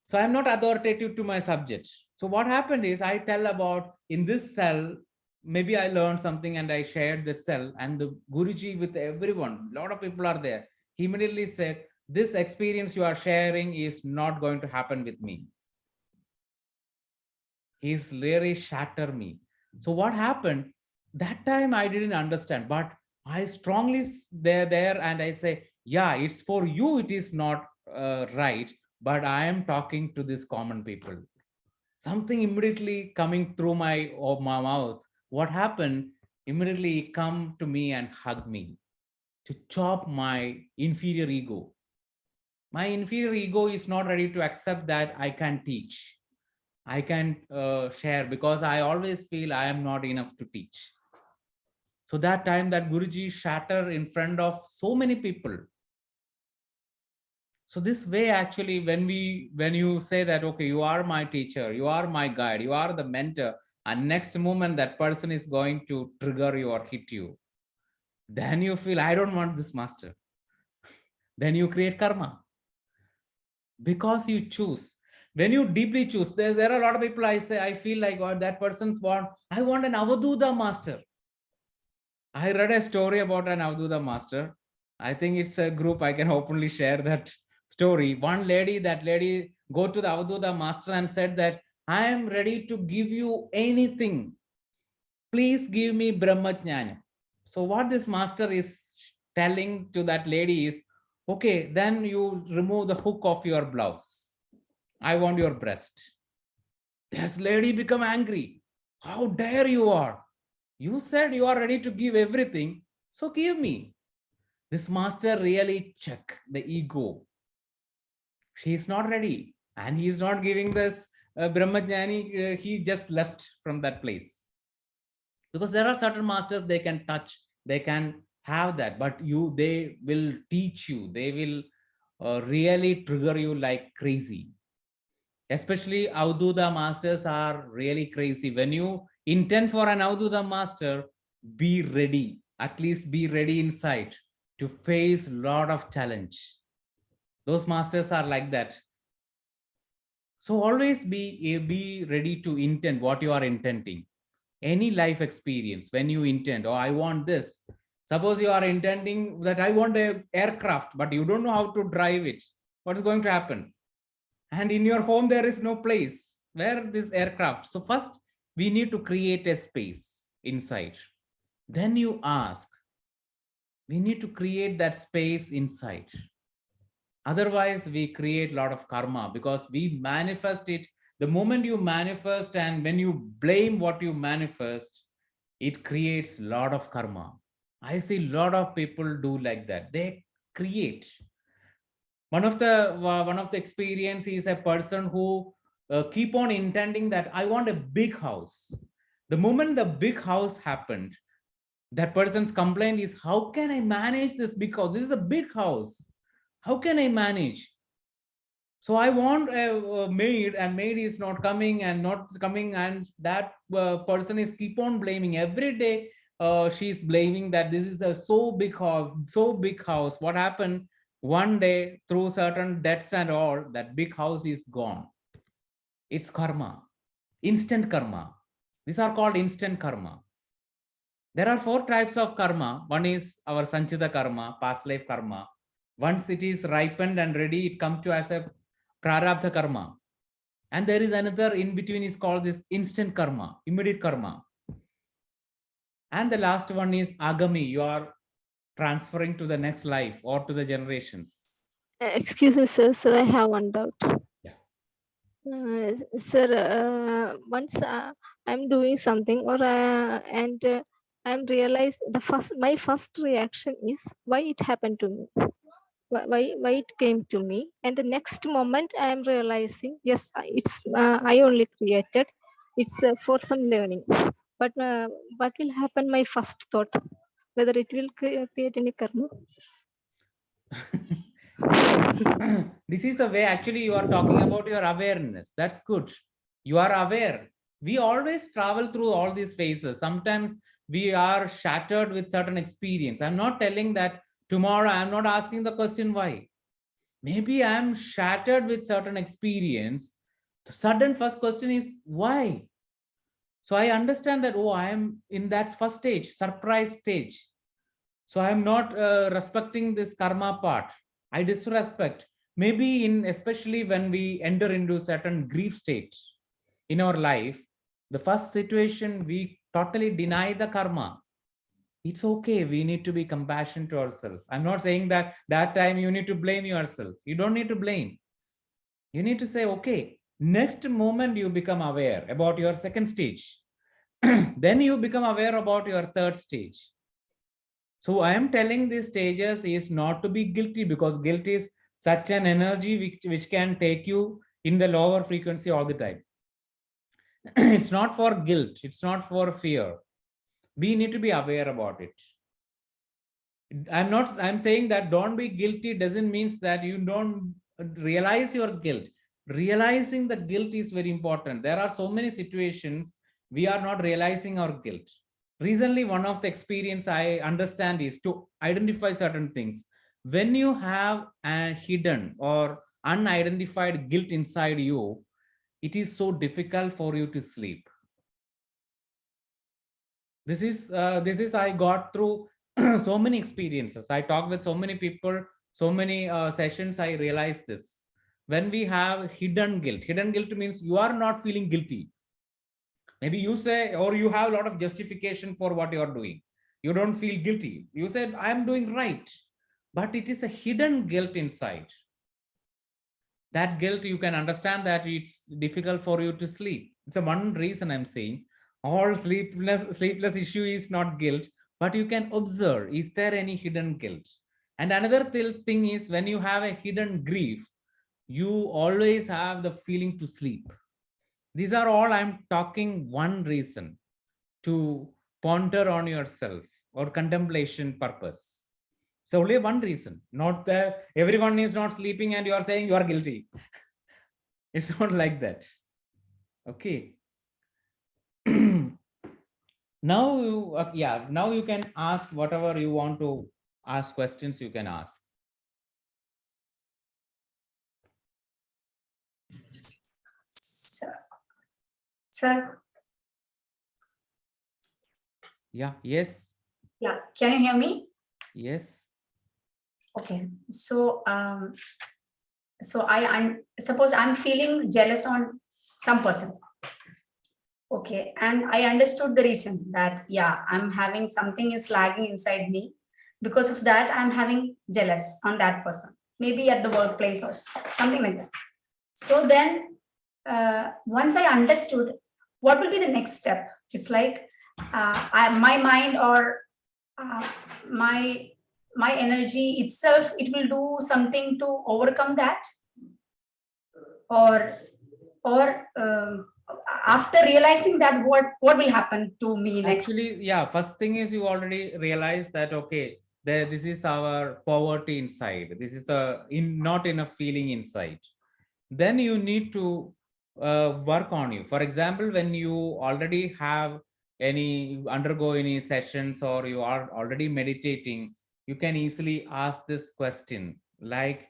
So I'm not authoritative to my subject. So what happened is I tell about in this cell, maybe I learned something and I shared the cell, and the Guruji with everyone, a lot of people are there. He immediately said, this experience you are sharing is not going to happen with me. He's really shattered me. So what happened? That time I didn't understand, but I strongly there and I say, yeah, it's for you. It is not right, but I am talking to these common people. Something immediately coming through my mouth. What happened? Immediately come to me and hug me to chop my inferior ego. My inferior ego is not ready to accept that I can teach. I can share because I always feel I am not enough to teach. So that time that Guruji shattered in front of so many people. So this way, actually, when you say that, okay, you are my teacher, you are my guide, you are the mentor, and next moment that person is going to trigger you or hit you, then you feel, I don't want this master. Then you create karma. Because you choose. When you deeply choose, there are a lot of people I say, I feel like what that person's want, I want an Avaduta master. I read a story about an Avaduta master. I think it's a group, I can openly share that story. One lady, that lady go to the Avaduta master and said that, I am ready to give you anything. Please give me Brahmajnana. So what this master is telling to that lady is, okay, then you remove the hook of your blouse. I want your breast. This lady become angry. How dare you are? You said you are ready to give everything, so give me. This master really check the ego. She is not ready, and he is not giving this Brahmajnani. He just left from that place. Because there are certain masters, they can touch, they can have that, but they will teach you, they will really trigger you like crazy. Especially Avduta masters are really crazy. When you intend for an Avduta master, be ready, at least be ready inside to face a lot of challenge. Those masters are like that. So always be ready to intend what you are intending. Any life experience, when you intend, oh, I want this. Suppose you are intending that I want an aircraft, but you don't know how to drive it. What is going to happen? And in your home, there is no place where this aircraft. So first, we need to create a space inside. Then you ask, we need to create that space inside. Otherwise, we create a lot of karma because we manifest it. The moment you manifest and when you blame what you manifest, it creates a lot of karma. I see a lot of people do like that. They create. One of the experience is a person who keep on intending that I want a big house. The moment the big house happened, that person's complaint is, how can I manage this big house? This is a big house. How can I manage? So I want a maid, and maid is not coming, and that person is keep on blaming every day. She's blaming that this is a so big house. What happened? One day, through certain debts and all, that big house is gone. It's karma, instant karma. These are called instant karma. There are 4 types of karma. One is our sanchita karma, past life karma. Once it is ripened and ready, it comes to as a prarabdha karma. And there is another in between is called this instant karma, immediate karma. And the last one is agami. You are transferring to the next life or to the generations. Excuse me, sir. Sir, I have one doubt. Yeah. Sir, once I'm doing something and I'm realized my first reaction is why it happened to me, why it came to me, and the next moment I am realizing yes, it's I only created. It's for some learning, but what will happen? My first thought, whether it will create any karma. This is the way actually you are talking about your awareness. That's good. You are aware. We always travel through all these phases. Sometimes we are shattered with certain experience. I'm not telling that tomorrow, I'm not asking the question why. Maybe I'm shattered with certain experience. The sudden first question is why? So I understand that, oh, I am in that first stage, surprise stage. So I'm not respecting this karma part. I disrespect. Maybe especially when we enter into certain grief states in our life, the first situation we totally deny the karma. It's okay. We need to be compassionate to ourselves. I'm not saying that time you need to blame yourself. You don't need to blame. You need to say, okay, next moment you become aware about your second stage. Then you become aware about your third stage. So I am telling these stages is not to be guilty, because guilt is such an energy which can take you in the lower frequency all the time. It's not for guilt. It's not for fear. We need to be aware about it. I'm saying that don't be guilty doesn't mean that you don't realize your guilt. Realizing the guilt is very important. There are so many situations we are not realizing our guilt. Recently, one of the experience I understand is to identify certain things. When you have a hidden or unidentified guilt inside you, it is so difficult for you to sleep. This is I got through so many experiences. I talked with so many people, so many sessions. I realized this. When we have hidden guilt means you are not feeling guilty. Maybe you say, or you have a lot of justification for what you are doing. You don't feel guilty. You said, I'm doing right. But it is a hidden guilt inside. That guilt, you can understand that it's difficult for you to sleep. It's a one reason I'm saying. All sleepless issue is not guilt, but you can observe, is there any hidden guilt? And another thing is, when you have a hidden grief, you always have the feeling to sleep. These are all I'm talking one reason to ponder on yourself or contemplation purpose. So only one reason, not that everyone is not sleeping and you are saying you are guilty. It's not like that. Okay. Now, now you can ask whatever you want to ask questions, you can ask. Sir. Yeah, yes. Yeah, can you hear me? Yes. Okay, so suppose I'm feeling jealous on some person. Okay, and I understood the reason that, yeah, I'm having something is lagging inside me. Because of that, I'm having jealous on that person, maybe at the workplace or something like that. So then once I understood, what will be the next step? It's like my mind or my energy itself, it will do something to overcome that, or after realizing that, what will happen to me next? Actually, yeah, first thing is you already realize that, okay, this is our poverty inside. This is not enough feeling inside. Then you need to work on you. For example, when you already undergo any sessions, or you are already meditating, you can easily ask this question, like,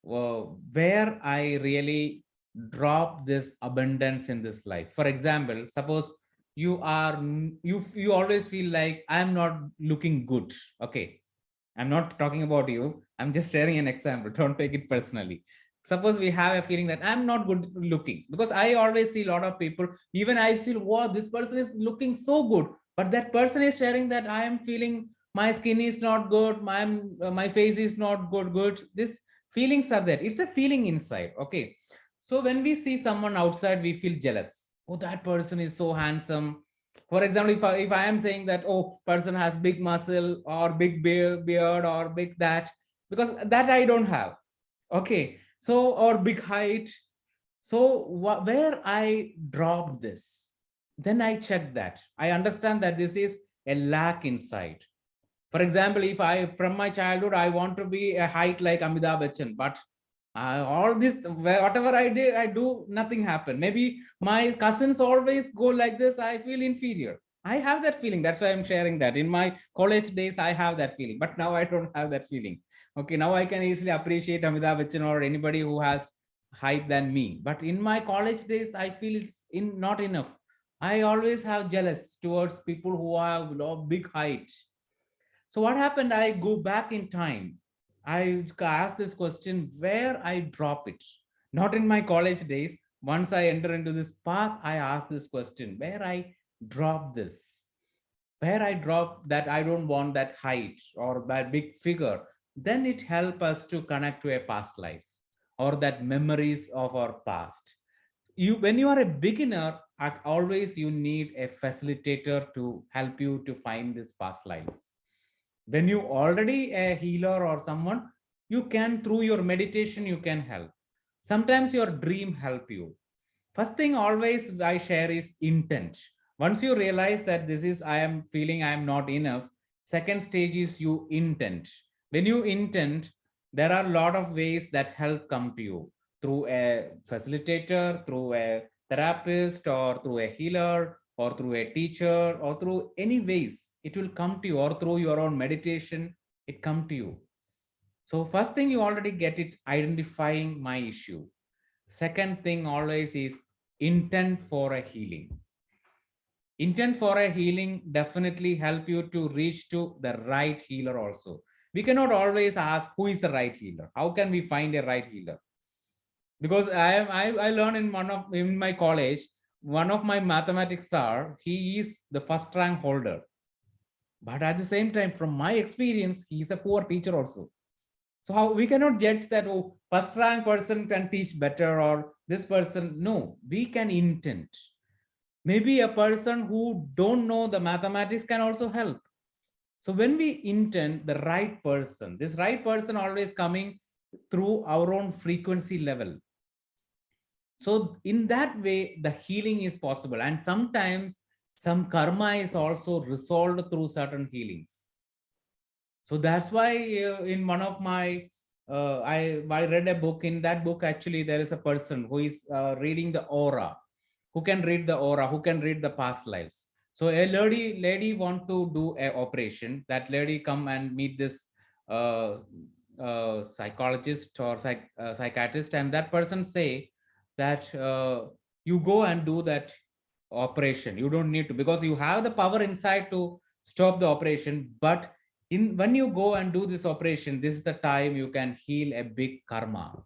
where I really drop this abundance in this life. For example, suppose you always feel like, I'm not looking good. Okay, I'm not talking about you, I'm just sharing an example, don't take it personally. Suppose we have a feeling that I'm not good looking, because I always see a lot of people, even I feel, wow, this person is looking so good, but that person is sharing that I am feeling my skin is not good, my face is not good. This Feelings are there. It's a feeling inside. Okay. So when we see someone outside, we feel jealous. Oh, that person is so handsome. For example, if I am saying that, oh, person has big muscle or big beard or big that, because that I don't have. Okay. So, or big height. So where I dropped this, then I check that. I understand that this is a lack inside. For example, if I, from my childhood, I want to be a height like Amitabh Bachchan, but all this, whatever I do, nothing happened. Maybe my cousins always go like this. I feel inferior. I have that feeling. That's why I'm sharing that. In my college days, I have that feeling, but now I don't have that feeling. Okay, now I can easily appreciate Amitabh Bachchan or anybody who has height than me. But in my college days, I feel it's not enough. I always have jealous towards people who have big height. So what happened? I go back in time. I ask this question where I drop it. Not in my college days. Once I enter into this path, I ask this question where I drop this, where I drop that I don't want that height or that big figure. Then it helps us to connect to a past life or that memories of our past. When you are a beginner, always you need a facilitator to help you to find this past lives. When you already a healer or someone, you can, through your meditation, you can help. Sometimes your dream help you. First thing always I share is intent. Once you realize that this is, I am feeling I am not enough, second stage is you intent. When you intend, there are a lot of ways that help come to you through a facilitator, through a therapist, or through a healer, or through a teacher, or through any ways it will come to you, or through your own meditation, it come to you. So first thing you already get it, identifying my issue. Second thing always is intent for a healing. Intent for a healing definitely help you to reach to the right healer also. We cannot always ask who is the right healer. How can we find a right healer? Because I learned in my college, one of my mathematics sir, he is the first rank holder. But at the same time, from my experience, he is a poor teacher also. So how we cannot judge that, oh, first rank person can teach better or this person. No, we can intend. Maybe a person who don't know the mathematics can also help. So when we intend the right person, this right person always coming through our own frequency level. So in that way, the healing is possible. And sometimes some karma is also resolved through certain healings. So that's why in one of my, I read a book. In that book, actually, there is a person who is reading the aura, who can read the aura, who can read the past lives. So a lady want to do an operation. That lady come and meet this psychologist or psychiatrist, and that person say that you go and do that operation. You don't need to, because you have the power inside to stop the operation. But when you go and do this operation, this is the time you can heal a big karma,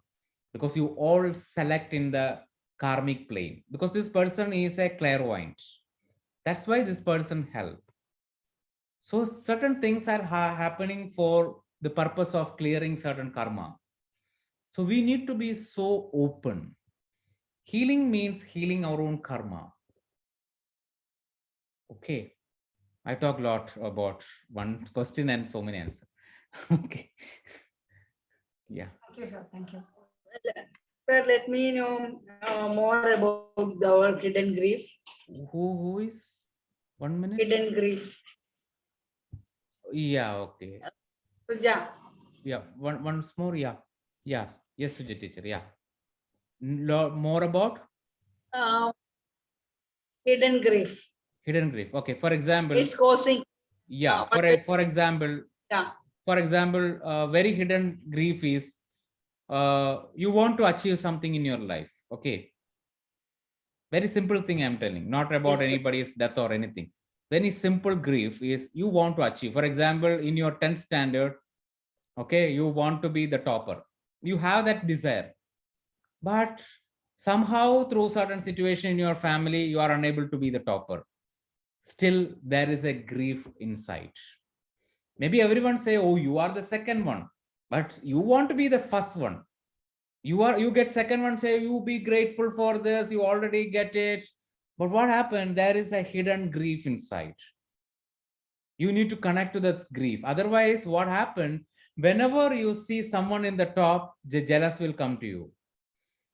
because you all select in the karmic plane, because this person is a clairvoyant. That's why this person help. So certain things are happening for the purpose of clearing certain karma. So we need to be so open. Healing means healing our own karma. Okay. I talk a lot about one question and so many answers. Okay. Yeah. Thank you, sir. Thank you. Sir, let me know more about our hidden grief. Who is? 1 minute. Hidden grief. Yeah. Okay. Suja. Yeah. Once more. Yeah. Yes. Yes, Suja teacher. Yeah. More about Hidden grief. hidden grief. Okay. For example. It's causing. Yeah. For example. Yeah. For example, very hidden grief is you want to achieve something in your life. Okay. Very simple thing I'm telling, not about Yes, anybody's death or anything. Very simple grief is you want to achieve. For example, in your 10th standard, okay, you want to be the topper. You have that desire. But somehow through certain situation in your family, you are unable to be the topper. Still, there is a grief inside. Maybe everyone say, oh, you are the second one. But you want to be the first one. You get second one, say you be grateful for this, you already get it. But what happened? There is a hidden grief inside. You need to connect to that grief. Otherwise, what happened? Whenever you see someone in the top, the jealous will come to you.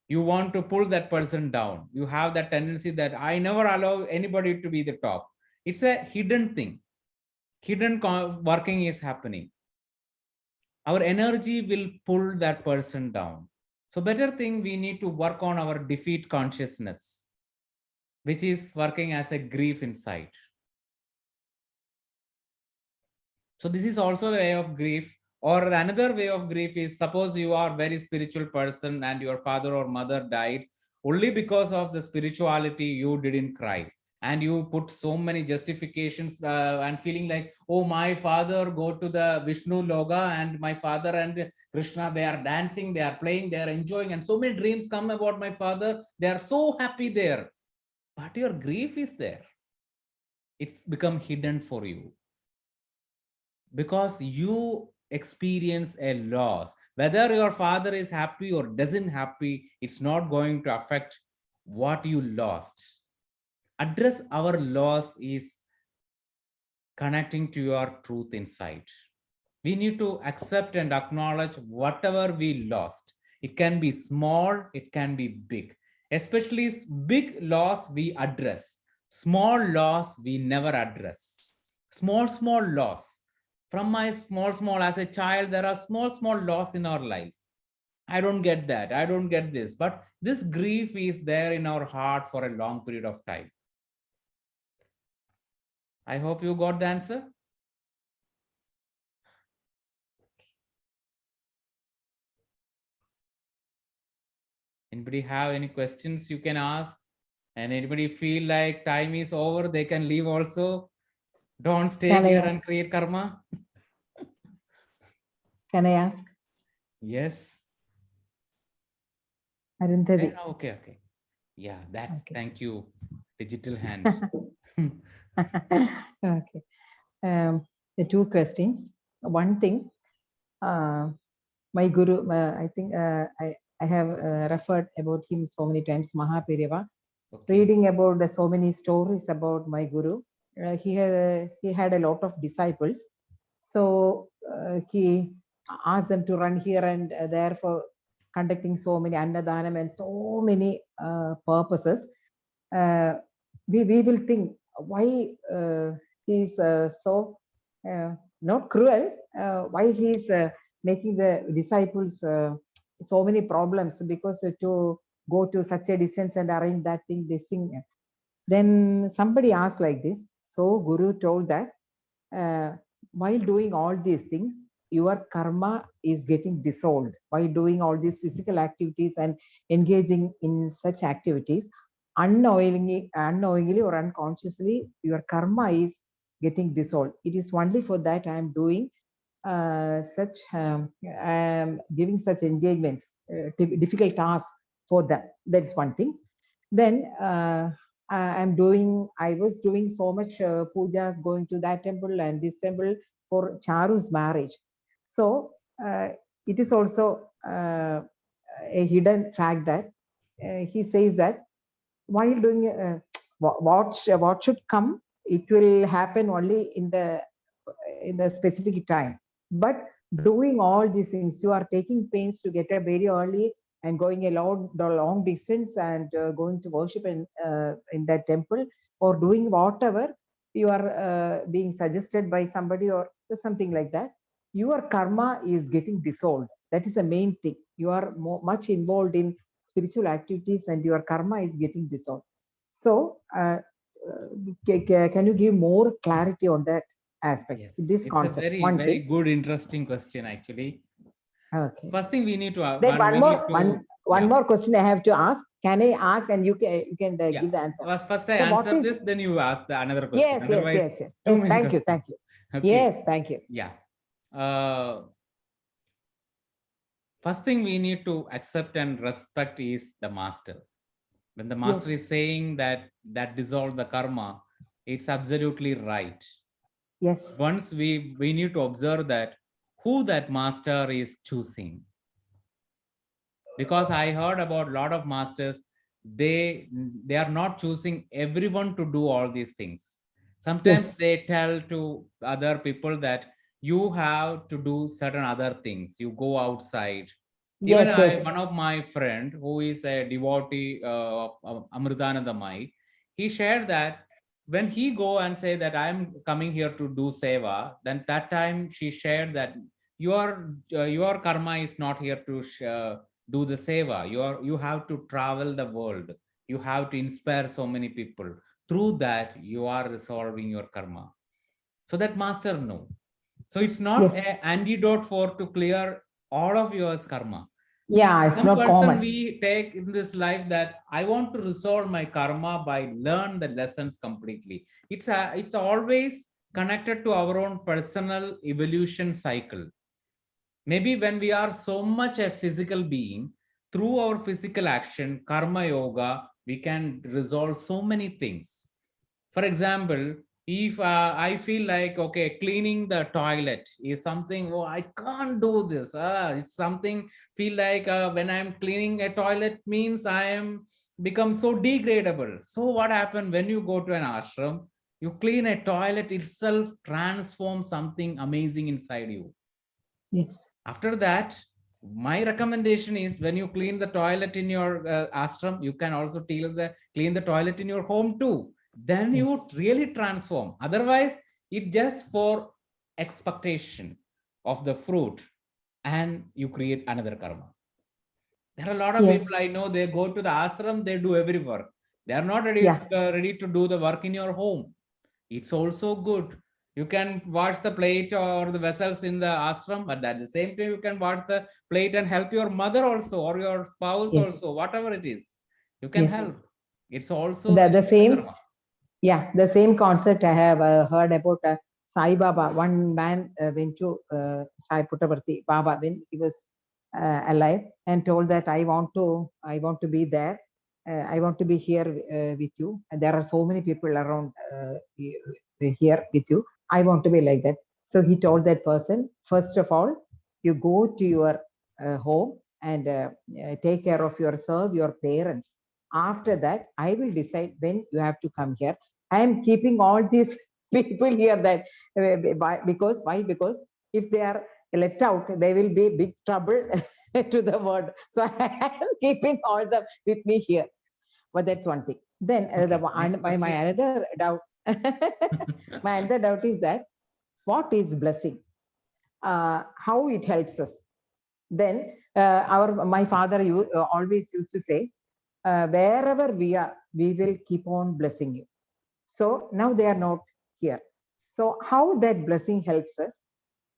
You want to pull that person down. You have that tendency that I never allow anybody to be the top. It's a hidden thing. Hidden working is happening. Our energy will pull that person down. So better thing, we need to work on our defeat consciousness, which is working as a grief inside. So this is also a way of grief. Or another way of grief is, suppose you are a very spiritual person and your father or mother died. Only because of the spirituality, you didn't cry. And you put so many justifications and feeling like, oh, my father go to the Vishnu Loga and my father and Krishna, they are dancing, they are playing, they are enjoying. And so many dreams come about my father. They are so happy there. But your grief is there. It's become hidden for you. Because you experience a loss. Whether your father is happy or doesn't happy, it's not going to affect what you lost. Address our loss is connecting to your truth inside. We need to accept and acknowledge whatever we lost. It can be small, it can be big. Especially big loss we address. Small loss we never address. Small loss. From my small, as a child, there are small loss in our life. I don't get that. I don't get this. But this grief is there in our heart for a long period of time. I hope you got the answer. Anybody have any questions you can ask? And anybody feel like time is over, they can leave also. Don't stay Can I here ask? and create karma. Can I ask? Yes. Arundhati. Okay. Yeah, that's Okay. thank you. Digital hand. Okay. The two questions. One thing, my guru, I think I have referred about him so many times, Mahapirava. Okay. Reading about so many stories about my guru. He had a lot of disciples. So he asked them to run here and there for conducting so many Annadanam and so many purposes. We will think why he's so not cruel, why he's making the disciples so many problems, because to go to such a distance and arrange that thing, this thing. Then somebody asked like this. So Guru told that while doing all these things, your karma is getting dissolved. While doing all these physical activities and engaging in such activities, unknowingly or unconsciously, your karma is getting dissolved. It is only for that I am doing such giving such engagements, difficult tasks for them. That's one thing. Then I was doing so much pujas, going to that temple and this temple for Charu's marriage. So it is also a hidden fact that he says that while doing what should come, it will happen only in the specific time. But doing all these things, you are taking pains to get up very early and going a long distance and going to worship in that temple, or doing whatever you are being suggested by somebody or something like that, your karma is getting dissolved. That is the main thing. You are much involved in spiritual activities and your karma is getting dissolved. So can you give more clarity on that aspect? Yes. This It's concept. a very, One very thing. good, interesting question, actually. Okay. First thing we need to Then one yeah. more question I have to ask. Can I ask and you can give the answer? First I So what answer is- this, then you ask the another question. Yes. Otherwise, Yes. too many Thank you. questions. Okay. Yes, thank you. Yeah. First thing we need to accept and respect is the master. When the master Yes. is saying that dissolve the karma, it's absolutely right. Yes. Once we need to observe that who that master is choosing. Because I heard about a lot of masters, they are not choosing everyone to do all these things. Sometimes Yes. they tell to other people that you have to do certain other things. You go outside. Even Yes, yes. one of my friend who is a devotee of Amritananda Mai, he shared that when he go and say that I'm coming here to do seva, then that time she shared that your karma is not here to do the seva. You have to travel the world. You have to inspire so many people. Through that, you are resolving your karma. So that master know. So it's not Yes. an antidote for to clear all of yours karma. Yeah, it's Some not person common. we take in this life that I want to resolve my karma by learn the lessons completely. It's always connected to our own personal evolution cycle. Maybe when we are so much a physical being, through our physical action, karma yoga, we can resolve so many things. For example, if I feel like, okay, cleaning the toilet is something, oh, I can't do this. It's something, feel like when I'm cleaning a toilet means I am become so degradable. So what happened when you go to an ashram, you clean a toilet itself, transforms something amazing inside you. Yes. After that, my recommendation is when you clean the toilet in your ashram, you can also clean the toilet in your home too. Then you Yes. really transform. Otherwise, it just for expectation of the fruit and you create another karma. There are a lot of Yes. people I know, they go to the ashram, they do every work. They are not Yeah. ready to do the work in your home. It's also good. You can wash the plate or the vessels in the ashram, but at the same time, you can wash the plate and help your mother also or your spouse Yes. also, whatever it is. You can Yes. help. It's also The creating same. karma. Yeah, the same concept I have heard about Sai Baba. One man went to Sai Puttaparthi Baba when he was alive and told that I want to be there. I want to be here with you. And there are so many people around here with you. I want to be like that. So he told that person, first of all, you go to your home and take care of yourself, your parents. After that, I will decide when you have to come here. I am keeping all these people here that because why? Because if they are let out, they will be big trouble to the world. So I am keeping all them with me here. But that's one thing. Then my another doubt, my another doubt is that what is blessing? How it helps us? Then my father always used to say, wherever we are, we will keep on blessing you. So now they are not here. So how that blessing helps us?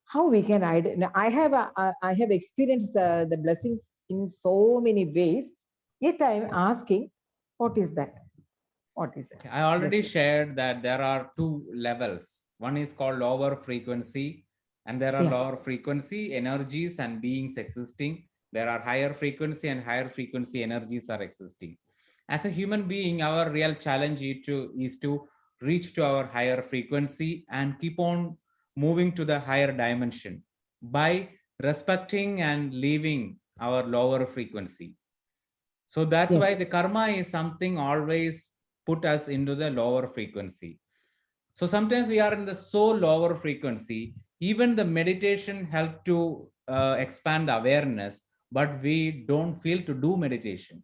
How we can I have experienced the blessings in so many ways. Yet I am asking, what is that? What is that? Okay, I already Blessing. shared that there are two levels. One is called lower frequency, and there are Yeah. lower frequency energies and beings existing. There are higher frequency and higher frequency energies are existing. As a human being, our real challenge is to reach to our higher frequency and keep on moving to the higher dimension by respecting and leaving our lower frequency. So that's why Yes. the karma is something always put us into the lower frequency. So sometimes we are in the so lower frequency, even the meditation help to expand the awareness, but we don't feel to do meditation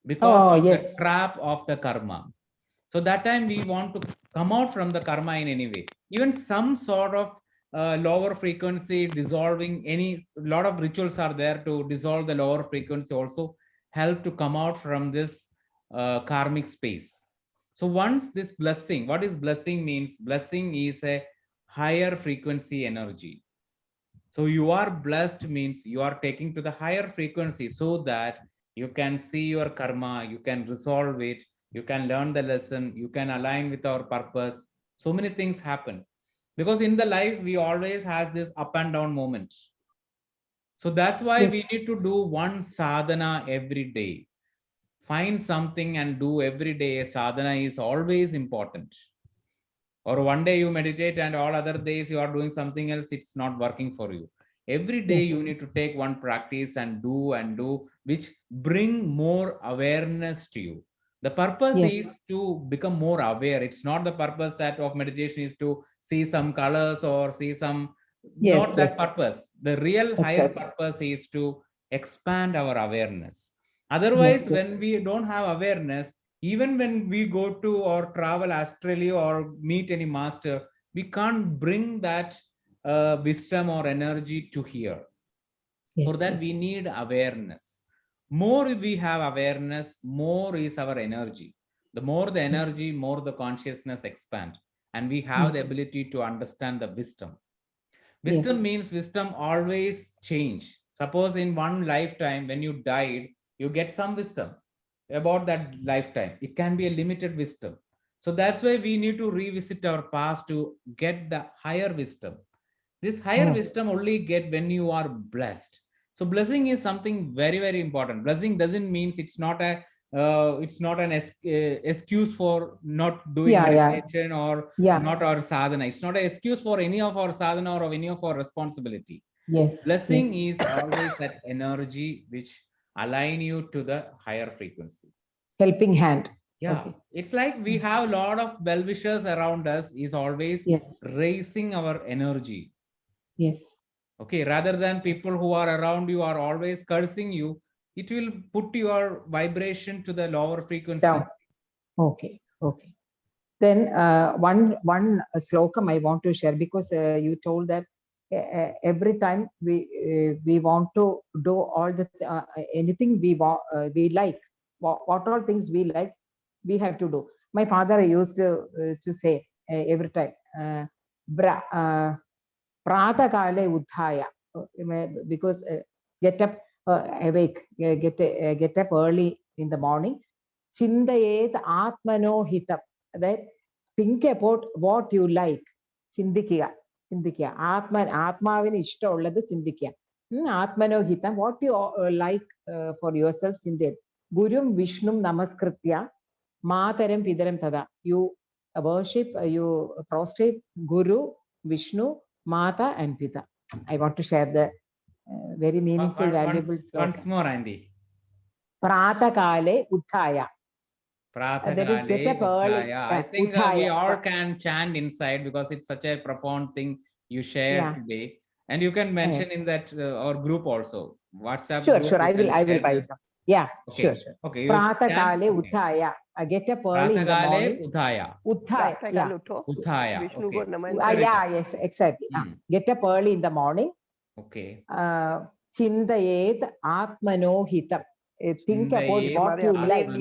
because Oh, of the yes. trap of the karma. So that time we want to come out from the karma in any way. Even some sort of lower frequency dissolving, any lot of rituals are there to dissolve the lower frequency, also help to come out from this karmic space. So once this blessing, what is blessing means? Blessing is a higher frequency energy. So you are blessed means you are taking to the higher frequency so that you can see your karma, you can resolve it, you can learn the lesson, you can align with our purpose. So many things happen because in the life we always has this up and down moments. So that's why we Yes. need to do one sadhana every day. Find something and do every day. Sadhana is always important. Or one day you meditate and all other days you are doing something else, it's not working for you. Every day Yes. you need to take one practice and do, which bring more awareness to you. The purpose Yes. is to become more aware. It's not the purpose that of meditation is to see some colors or see some, Yes, not that yes. purpose. The real higher Exactly. purpose is to expand our awareness. Otherwise, Yes, when yes. we don't have awareness, even when we go to or travel astrally or meet any master, we can't bring that wisdom or energy to here. For Yes, that, we yes. need awareness. More we have awareness, more is our energy. The more the Yes. energy, more the consciousness expand, and we have the Yes. ability to understand the wisdom. Yes. Wisdom means wisdom always change. Suppose in one lifetime, when you died, you get some wisdom about that lifetime. It can be a limited wisdom. So that's why we need to revisit our past to get the higher wisdom. This higher Oh. wisdom only get when you are blessed. So blessing is something very, very important. Blessing doesn't mean it's not an excuse for not doing Yeah, yeah. meditation or Yeah. not our sadhana. It's not an excuse for any of our sadhana or any of our responsibility. Yes. Blessing Yes. is always that energy which align you to the higher frequency. Helping hand. Yeah, Okay. it's like we have a lot of well-wishers around us is always Yes. raising our energy. Yes. Okay, rather than people who are around you are always cursing you, it will put your vibration to the lower frequency. Down. Okay. Okay. Then one slokam I want to share, because you told that every time we want to do all the anything we want, we like, what all things we like, we have to do. My father used to say every time, Prata kale uthaya, because get up, awake, get up early in the morning. Chindayet atmano hitam. That think about what you like. Chindikya. Chindikya. Atmavinu ishtamulladu chindikya. Atmano hitam. What you like for yourself, chindayet. Gurum Vishnum namaskritya. Mataram pidaram tada. You worship, you prostrate Guru, Vishnu, Mata and Pita. I want to share the very meaningful, valuable Once slogan. more, Andy. Prata kale uthaya. That is get up early. I think we all can chant inside because it's such a profound thing you shared today. And you can mention in that our group also. WhatsApp Sure, group. sure. I will write them. Yeah, Okay. sure, sure. Okay. Prata kale uthaya. Get up early in the morning. Uthaya. Uthaya. Yeah. Uthaya. Okay. Yeah, yes, exactly. Get up early in the morning. Okay. Chindayet atmano hitam. Think about what you like. What do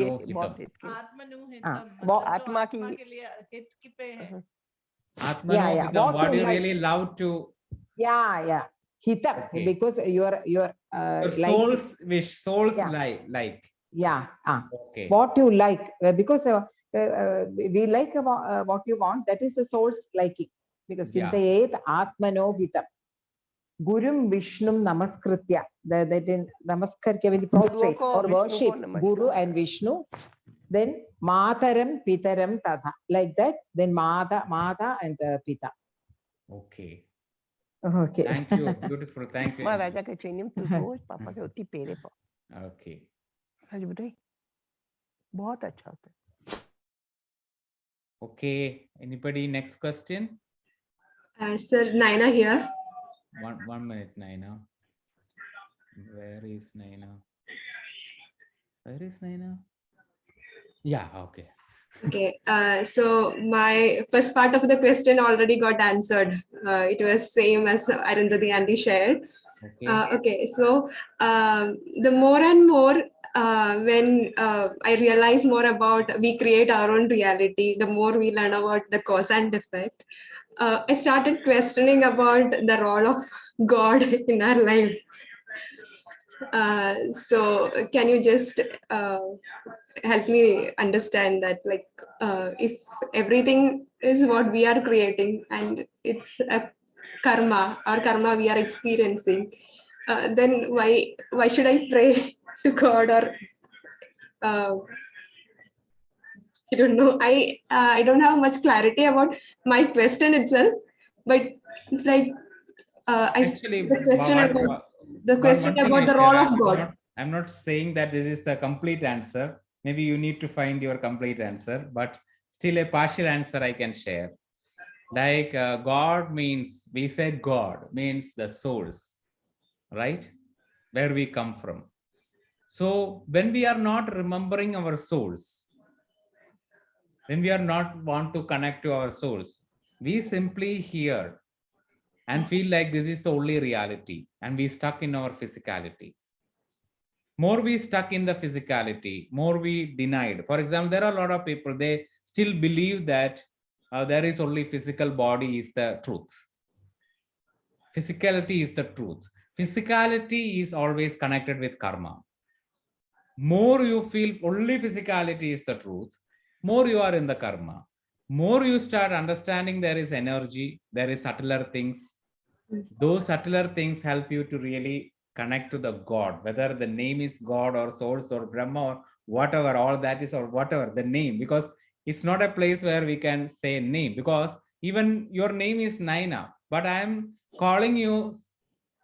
you really love to? Yeah. Hitam, because your soul's wish, soul's like. Yeah. Okay. What you like, because we like what you want. That is the soul's liking. Because Chintayet atmano hitam. Gurum Vishnum namaskritya. That in namaskar when you prostrate or worship Guru and Vishnu. Then Mataram Pitaram Tadha. Like that. Then Mata and Pita. Okay. Okay. Thank you. Beautiful. Thank you. Okay. Okay. Anybody next question? Sir, Naina here. One minute, Naina. Where is Naina? Yeah, okay. Okay, so my first part of the question already got answered. It was same as Arundhati Andy shared. Okay, so the more and more when I realize more about we create our own reality, the more we learn about the cause and effect. I started questioning about the role of God in our life. So can you just help me understand that, like, if everything is what we are creating and it's a karma we are experiencing, then why should I pray to God? Or I don't know. I don't have much clarity about my question itself, but it's like Actually, the question what- about one thing I the share, role of God. I'm not saying that this is the complete answer. Maybe you need to find your complete answer, but still a partial answer I can share. Like God means, we said God means the source, right? Where we come from. So when we are not remembering our source, when we are not want to connect to our source, we simply hear and feel like this is the only reality, and we stuck in our physicality. More we stuck in the physicality, more we denied. For example, there are a lot of people, they still believe that there is only physical body is the truth. Physicality is the truth. Physicality is always connected with karma. More you feel only physicality is the truth, more you are in the karma. More you start understanding there is energy, there is subtler things. Those subtler things help you to really connect to the God, whether the name is God or source or Brahma or whatever, all that is, or whatever the name, because it's not a place where we can say name, because even your name is Naina, but I am calling you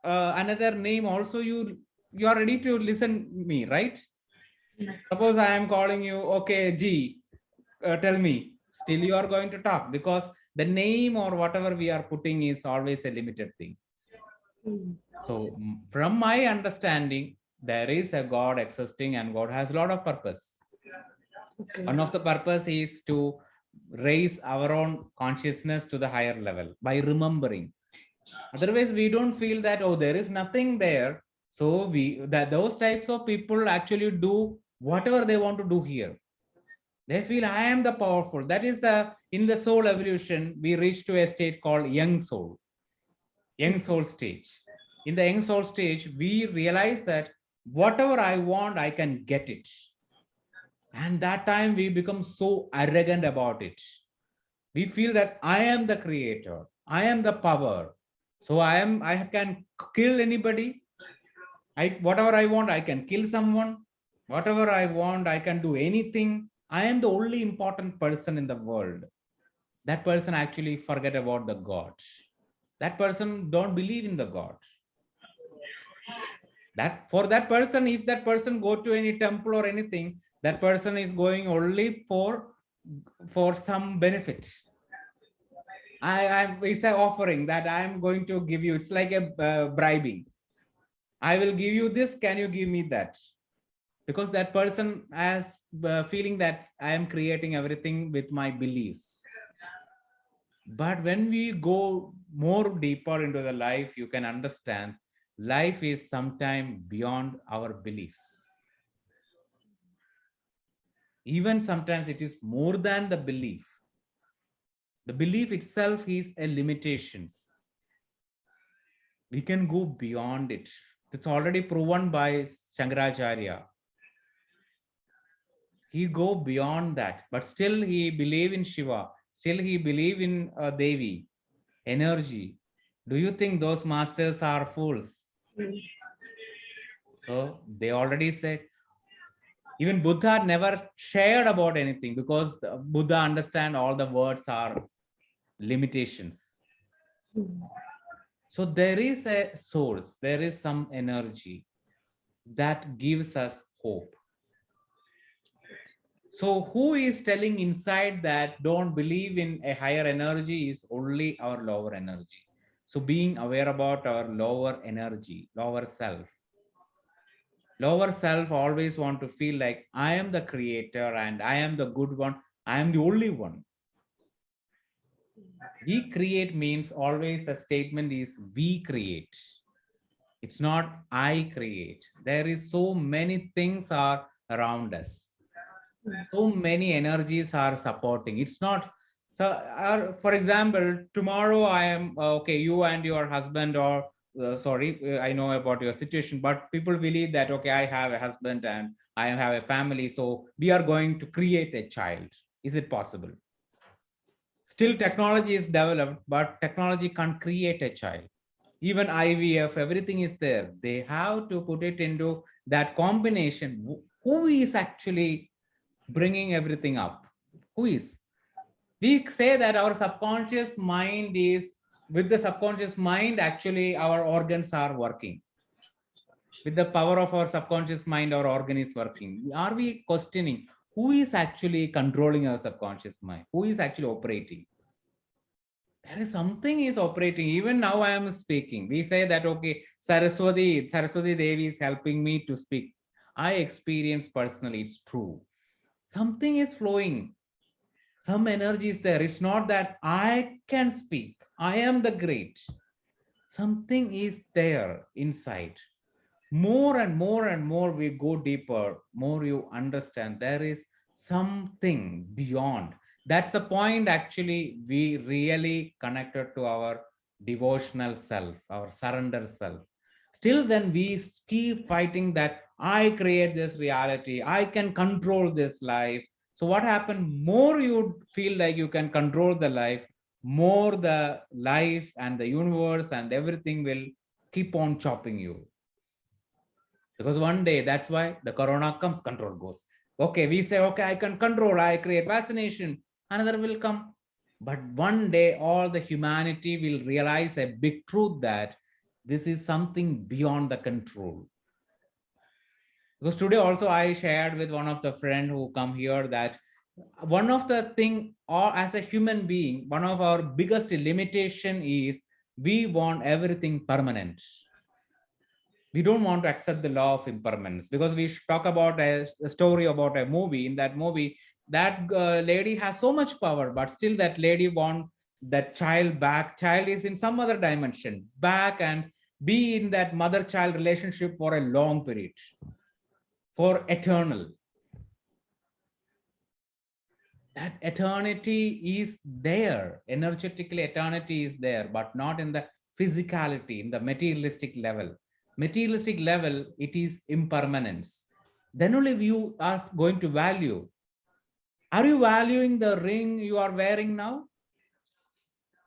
another name also, you are ready to listen me, right? Suppose I am calling you, okay, G, tell me, still you are going to talk, because the name or whatever we are putting is always a limited thing. So from my understanding, there is a God existing, and God has a lot of purpose. Okay. One of the purpose is to raise our own consciousness to the higher level by remembering. Otherwise, we don't feel that, oh, there is nothing there. So those types of people actually do whatever they want to do here. They feel I am the powerful. That is in the soul evolution, we reach to a state called young soul stage. In the young soul stage, we realize that whatever I want, I can get it. And that time we become so arrogant about it. We feel that I am the creator, I am the power. So I can kill anybody. Whatever I want, I can kill someone. Whatever I want, I can do anything. I am the only important person in the world. That person actually forget about the God. That person don't believe in the God. That for that person, if that person go to any temple or anything, that person is going only for some benefit. It's an offering that I am going to give you. It's like a bribing. I will give you this. Can you give me that? Because that person has feeling that I am creating everything with my beliefs. But when we go more deeper into the life, you can understand life is sometime beyond our beliefs. Even sometimes it is more than the belief. The belief itself is a limitations. We can go beyond it. It's already proven by Shankaracharya. He go beyond that, but still he believe in Shiva. Still he believe in Devi, energy. Do you think those masters are fools? So they already said, even Buddha never shared about anything, because Buddha understand all the words are limitations. So there is a source, there is some energy that gives us hope. So who is telling inside that don't believe in a higher energy is only our lower energy. So being aware about our lower energy, lower self. Lower self always want to feel like I am the creator and I am the good one. I am the only one. We create means always the statement is we create. It's not I create. There is so many things are around us. So many energies are supporting. It's not, so for example, tomorrow I am, okay, you and your husband or sorry, I know about your situation, but people believe that, okay, I have a husband and I have a family, so we are going to create a child. Is it possible? Still technology is developed, but technology can't create a child. Even IVF, everything is there. They have to put it into that combination. Who is actually bringing everything up? Who is? We say that our subconscious mind is with the subconscious mind, actually our organs are working. With the power of our subconscious mind, our organ is working. Are we questioning who is actually controlling our subconscious mind? Who is actually operating? There is something is operating. Even now I am speaking. We say that, okay, Saraswati Devi is helping me to speak. I experience personally, it's true. Something is flowing. Some energy is there. It's not that I can speak. I am the great. Something is there inside. More and more and more we go deeper, more you understand there is something beyond. That's the point. Actually, we really connected to our devotional self, our surrender self. Still, then we keep fighting that I create this reality, I can control this life. So, what happened? More you feel like you can control the life, more the life and the universe and everything will keep on chopping you. Because one day, that's why the corona comes, control goes. Okay, we say, okay, I can control, I create vaccination, another will come. But one day, all the humanity will realize a big truth that this is something beyond the control. Because today also I shared with one of the friend who come here that one of the thing, or as a human being, one of our biggest limitation is we want everything permanent. We don't want to accept the law of impermanence, because we talk about a story about a movie. In that movie, that lady has so much power, but still that lady want that child back. Child is in some other dimension back and be in that mother-child relationship for a long period, for eternal. That eternity is there, energetically eternity is there, but not in the physicality, in the materialistic level. Materialistic level, it is impermanence. Then only you are going to value. Are you valuing the ring you are wearing now?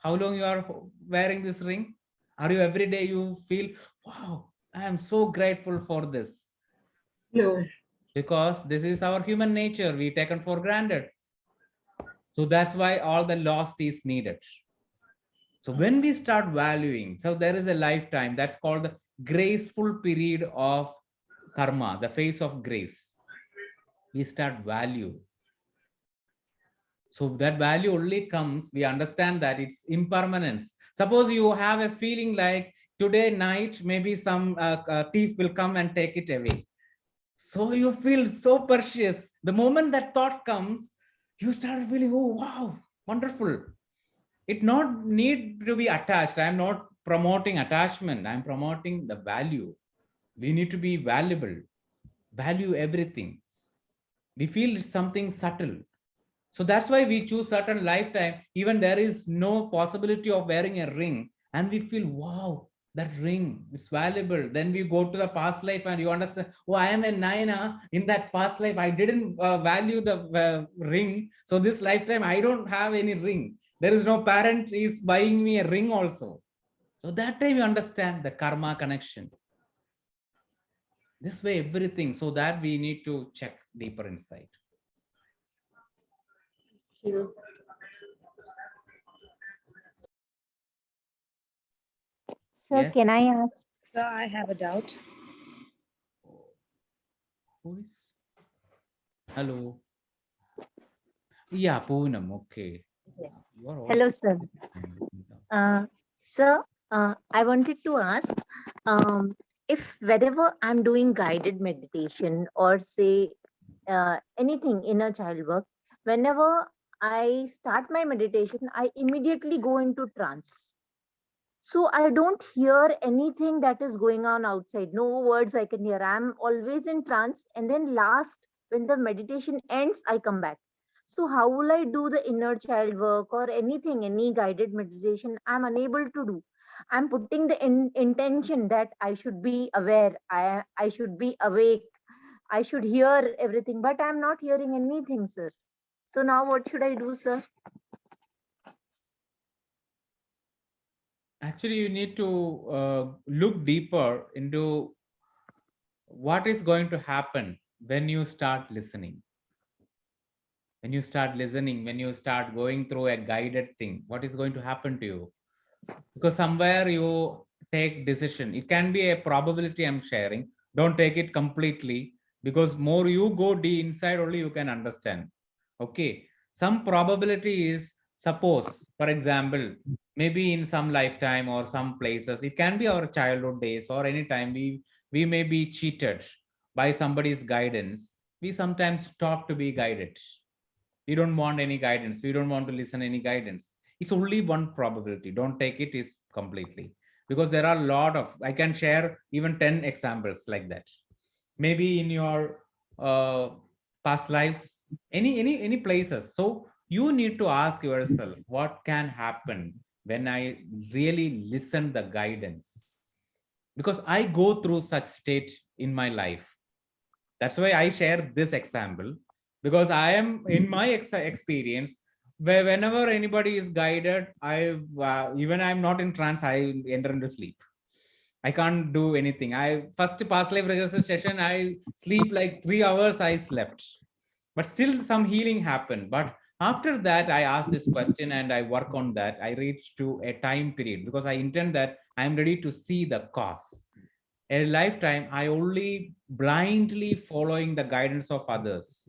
How long you are wearing this ring? Are you every day you feel, wow, I am so grateful for this? No. Because this is our human nature, we taken for granted. So that's why all the lost is needed. So when we start valuing, so there is a lifetime that's called the graceful period of karma, the phase of grace. We start value. So that value only comes, we understand that it's impermanence. Suppose you have a feeling like today night, maybe some thief will come and take it away. So you feel so precious. The moment that thought comes, you start feeling, oh, wow, wonderful. It not need to be attached. I'm not promoting attachment. I'm promoting the value. We need to be valuable, value everything. We feel something subtle. So that's why we choose certain lifetime. Even there is no possibility of wearing a ring, and we feel, wow, that ring, it's valuable. Then we go to the past life and you understand, oh, I am a Naina in that past life. I didn't value the ring. So this lifetime, I don't have any ring. There is no parent is buying me a ring also. So that time you understand the karma connection. This way, everything, so that we need to check deeper inside. Sir, Yes. can I ask? Sir, I have a doubt. Who is? Hello. Yeah, Poonam. Okay. You are Hello, also- sir. Sir, I wanted to ask if whenever I'm doing guided meditation or say anything inner child work, whenever I start my meditation, I immediately go into trance. So I don't hear anything that is going on outside. No words I can hear. I'm always in trance. And then last, when the meditation ends, I come back. So how will I do the inner child work or anything, any guided meditation? I'm unable to do. I'm putting the intention that I should be aware. I should be awake. I should hear everything, but I'm not hearing anything, sir. So now what should I do, sir? Actually, you need to look deeper into what is going to happen when you start listening. When you start listening, when you start going through a guided thing, what is going to happen to you? because somewhere you take decision. It can be a probability I'm sharing. Don't take it completely, because more you go deep inside, only you can understand. Okay. Some probability is, suppose, for example, maybe in some lifetime or some places, it can be our childhood days or any time we may be cheated by somebody's guidance. We sometimes talk to be guided. We don't want any guidance. We don't want to listen any guidance. It's only one probability. Don't take it is completely, because there are a lot of, I can share even 10 examples like that. Maybe in your past lives, any places. So you need to ask yourself, what can happen when I really listen the guidance? Because I go through such state in my life. That's why I share this example, because I am in my experience where whenever anybody is guided, even I'm not in trance, I enter into sleep. I can't do anything. I first past life regression session, I sleep like 3 hours. I slept, but still some healing happened. But after that, I ask this question and I work on that. I reach to a time period because I intend that I am ready to see the cause. A lifetime, I only blindly following the guidance of others,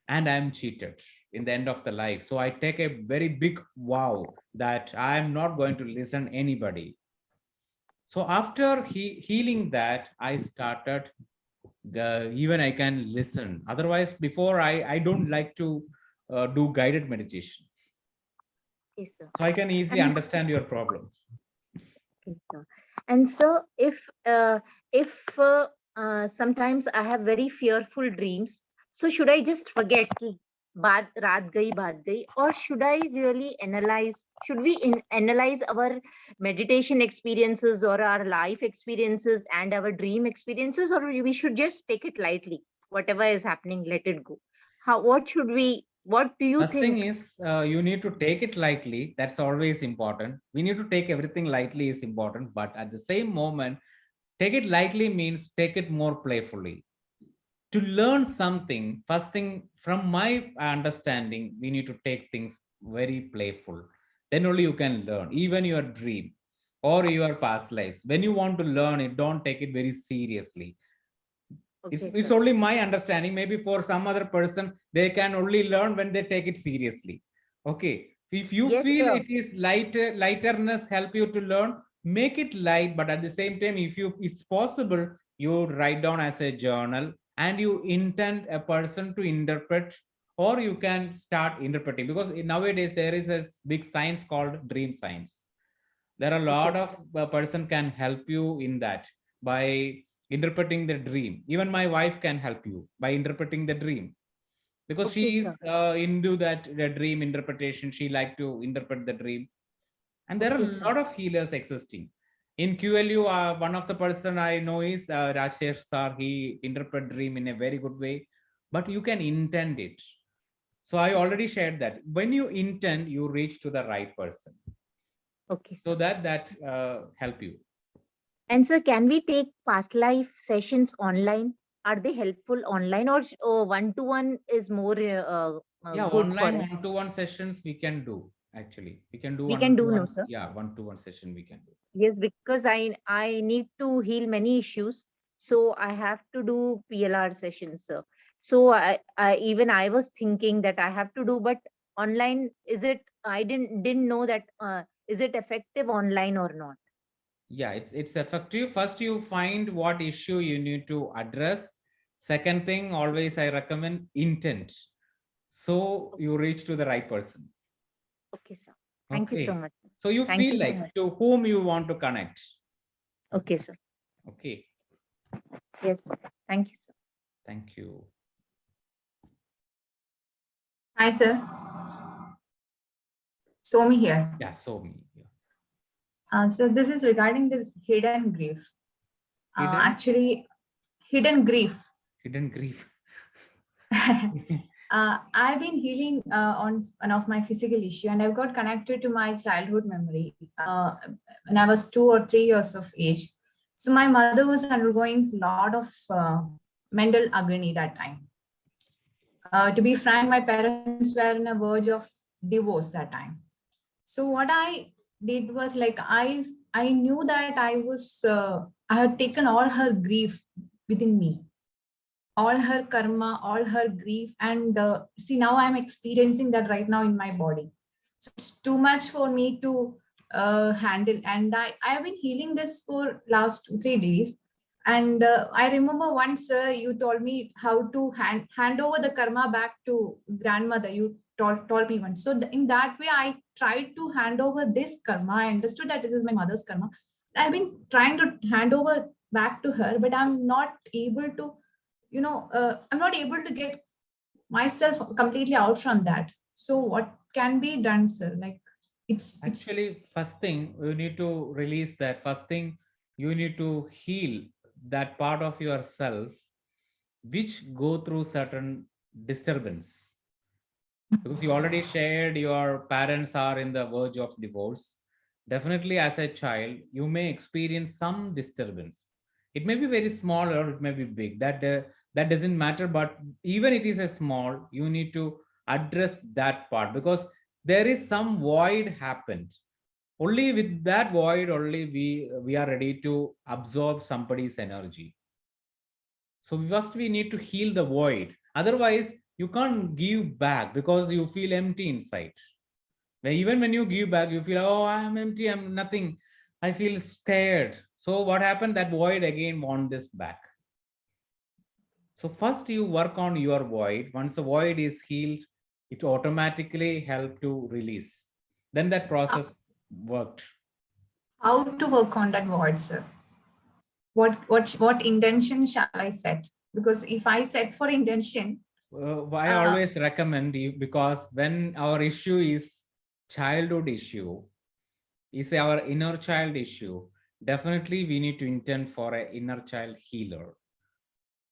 and I'm cheated in the end of the life. So I take a very big vow that I am not going to listen anybody. So after healing that, I started even I can listen. Otherwise, before I don't like to do guided meditation. Yes, sir. So I can easily And- understand your problem. Okay, sir. And so if sometimes I have very fearful dreams, so should I just forget ki raat gayi, or should I really analyze? Should we analyze our meditation experiences or our life experiences and our dream experiences, or we should just take it lightly? Whatever is happening, let it go. What should we? What do you First think? thing is you need to take it lightly. That's always important. We need to take everything lightly is important, but at the same moment, take it lightly means take it more playfully. To learn something, first thing from my understanding, we need to take things very playful. Then only you can learn, even your dream or your past lives. When you want to learn it, don't take it very seriously. Okay, It's sir. only my understanding. Maybe for some other person, they can only learn when they take it seriously. Okay. If you Yes, feel sir. it is lighterness help you to learn, make it light. But at the same time, if it's possible, you write down as a journal and you intend a person to interpret, or you can start interpreting, because nowadays there is a big science called dream science. There are a lot Okay, of person can help you in that by interpreting the dream. Even my wife can help you by interpreting the dream, because Okay, she is sir. into that the dream interpretation. She like to interpret the dream, and there are Okay, a sir. lot of healers existing in QLU. One of the person I know is Rajesh sir. He interpret dream in a very good way, but you can intend it. So I already shared that when you intend, you reach to the right person, Okay, so sir. that help you. And sir, can we take past life sessions online? Are they helpful online, or one-to-one is more Yeah, good for online us? one-to-one sessions we can do. Actually, we can do We can do, no, one-to-one. sir. Yeah, one-to-one session we can do. Yes, because I need to heal many issues, so I have to do PLR sessions, sir. So I was thinking that I have to do, but online, is it? I didn't know that. Is it effective online or not? Yeah, it's effective. First, you find what issue you need to address. Second thing, always I recommend intent. So you reach to the right person. Okay, sir. Thank you so Okay. much. So you Thank you feel so like much. to whom you want to connect. Okay, sir. Okay. Yes, sir. Thank you, sir. Thank you. Hi, sir. Somi here. Yeah, so me. So this is regarding this hidden grief. Hidden? Actually, hidden grief. Hidden grief. I've been healing on one of my physical issue, and I've got connected to my childhood memory when I was 2 or 3 years of age. So my mother was undergoing a lot of mental agony that time. To be frank, my parents were on the verge of divorce that time. So what I did was like I knew that I had taken all her grief within me, all her karma, all her grief, and see, now I'm experiencing that right now in my body. So it's too much for me to handle, and I've been healing this for last 2-3 days. And I remember once you told me how to hand over the karma back to grandmother. You told me once. So in that way, I tried to hand over this karma. I understood that this is my mother's karma. I've been trying to hand over back to her, but I'm not able to, I'm not able to get myself completely out from that. So what can be done, sir? Like it's Actually, first thing you need to release that. First thing you need to heal that part of yourself which go through certain disturbance. Because you already shared your parents are in the verge of divorce. Definitely, as a child, you may experience some disturbance. It may be very small or it may be big. That doesn't matter. But even it is a small, you need to address that part because there is some void happened. Only with that void, only we are ready to absorb somebody's energy. So first we need to heal the void. Otherwise, you can't give back because you feel empty inside. Even when you give back, you feel, oh, I'm empty, I'm nothing. I feel scared. So what happened? That void again want this back. So first you work on your void. Once the void is healed, it automatically help to release. Then that process worked. how to work on that void, sir? What intention shall I set? Because if I set for intention, I always recommend you, because when our issue is childhood issue, is our inner child issue, definitely we need to intend for an inner child healer.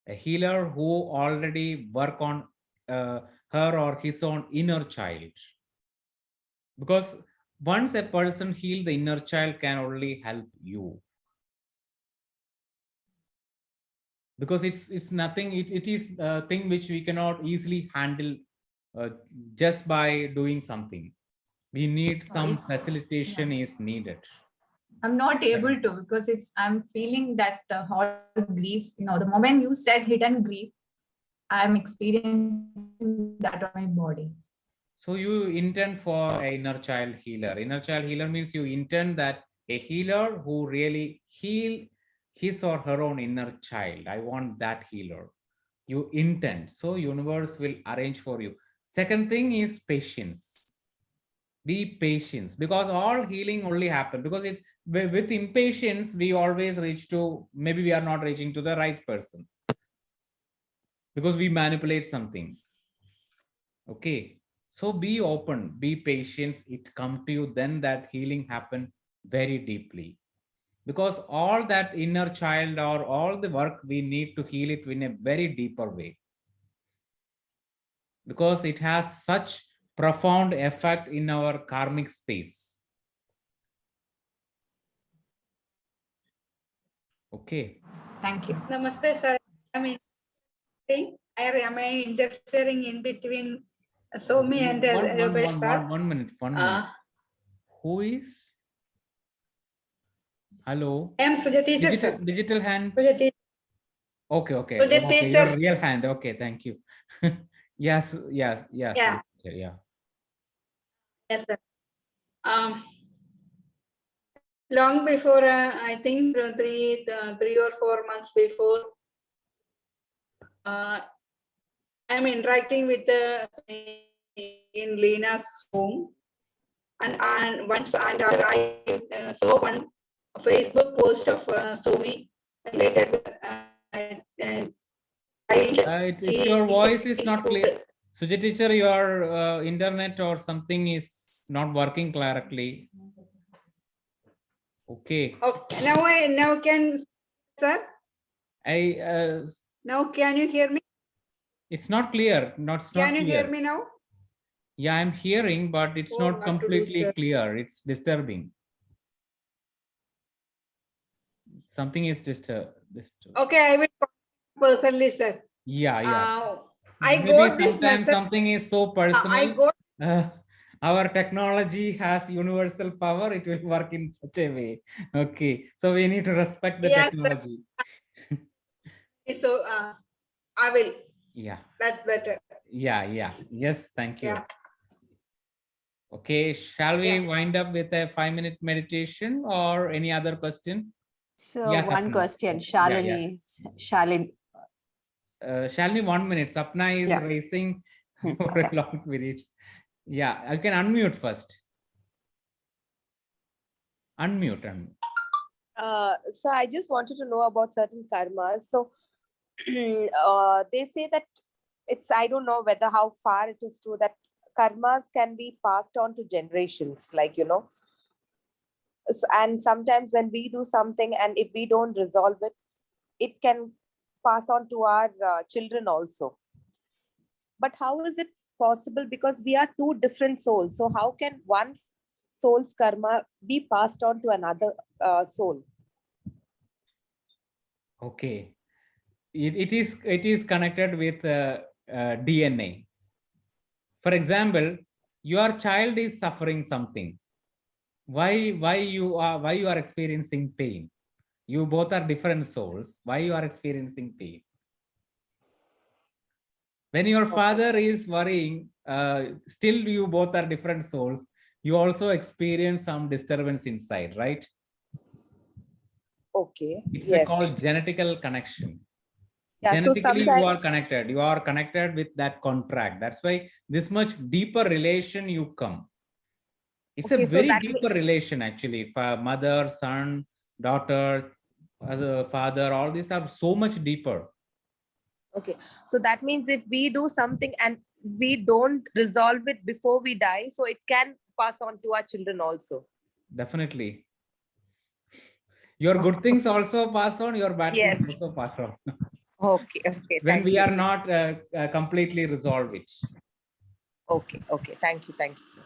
A healer who already work on her or his own inner child. Because once a person heal the inner child can only help you. Because it's nothing, it is a thing which we cannot easily handle just by doing something. We need some facilitation is needed. I'm not able to, because I'm feeling that whole grief, the moment you said hidden grief, I'm experiencing that on my body. So you intend for an inner child healer. Inner child healer means you intend that a healer who really heal his or her own inner child. I want that healer. You intend. So universe will arrange for you. Second thing is patience. Be patient, because all healing only happen because it's with impatience we always reach to, maybe we are not reaching to the right person because we manipulate something. Okay, so be open, be patient, it come to you, then that healing happen very deeply, because all that inner child or all the work we need to heal it in a very deeper way, because it has such profound effect in our karmic space. Okay. Thank you. Namaste, sir. Am I interfering in between Somi and Robert, sir? One minute. Who is? Hello. I am Suja teacher, sir. Digital hand. Suja teacher. Okay. Suja teacher. Your real hand. Okay, thank you. Yes. Yeah. Yeah. Yes, sir. Long before, I think 3 or 4 months before, I'm interacting with in Lena's home, and once I saw one Facebook post of Somi related with your voice is not clear. Suja teacher, your internet or something is not working correctly. Okay. Okay. Now can, sir? Now can you hear me? It's not clear. Can you hear me now? Yeah, I'm hearing, but it's not completely clear. It's disturbing. Something is disturbed. Okay, I will personally, sir. Yeah. I got this message. Something is so personal. I got. our technology has universal power, it will work in such a way. Okay, so we need to respect the Yes, technology. So I will. Yeah, That's better. yeah. Yes, thank you. Yeah. Okay, shall we Yeah. wind up with a 5-minute meditation or any other question? So Yes, one Sapna. question, Yeah, yes. Shalini. Shalini, 1 minute. Sapna is Yeah. raising for Okay. a long period. Yeah, you can unmute first. Unmute. So I just wanted to know about certain karmas. So they say that I don't know whether how far it is true that karmas can be passed on to generations, like, so, and sometimes when we do something and if we don't resolve it, it can pass on to our children also. But how is it possible? Because we are two different souls. So how can one soul's karma be passed on to another soul? Okay. It is connected with DNA. For example, your child is suffering something. Why you are experiencing pain? You both are different souls. Why you are experiencing pain? When your father is worrying, still you both are different souls. You also experience some disturbance inside, right? Okay. It's called genetical connection. Yeah, Genetically, you are connected. You are connected with that contract. That's why this much deeper relation you come. It's a very deeper relation, actually. For mother, son, daughter, as a father, all these are so much deeper. Okay, so that means if we do something and we don't resolve it before we die, so it can pass on to our children also. Definitely. Your good things also pass on, your bad things also pass on. Okay. When we are not completely resolved it. Okay. Thank you, sir.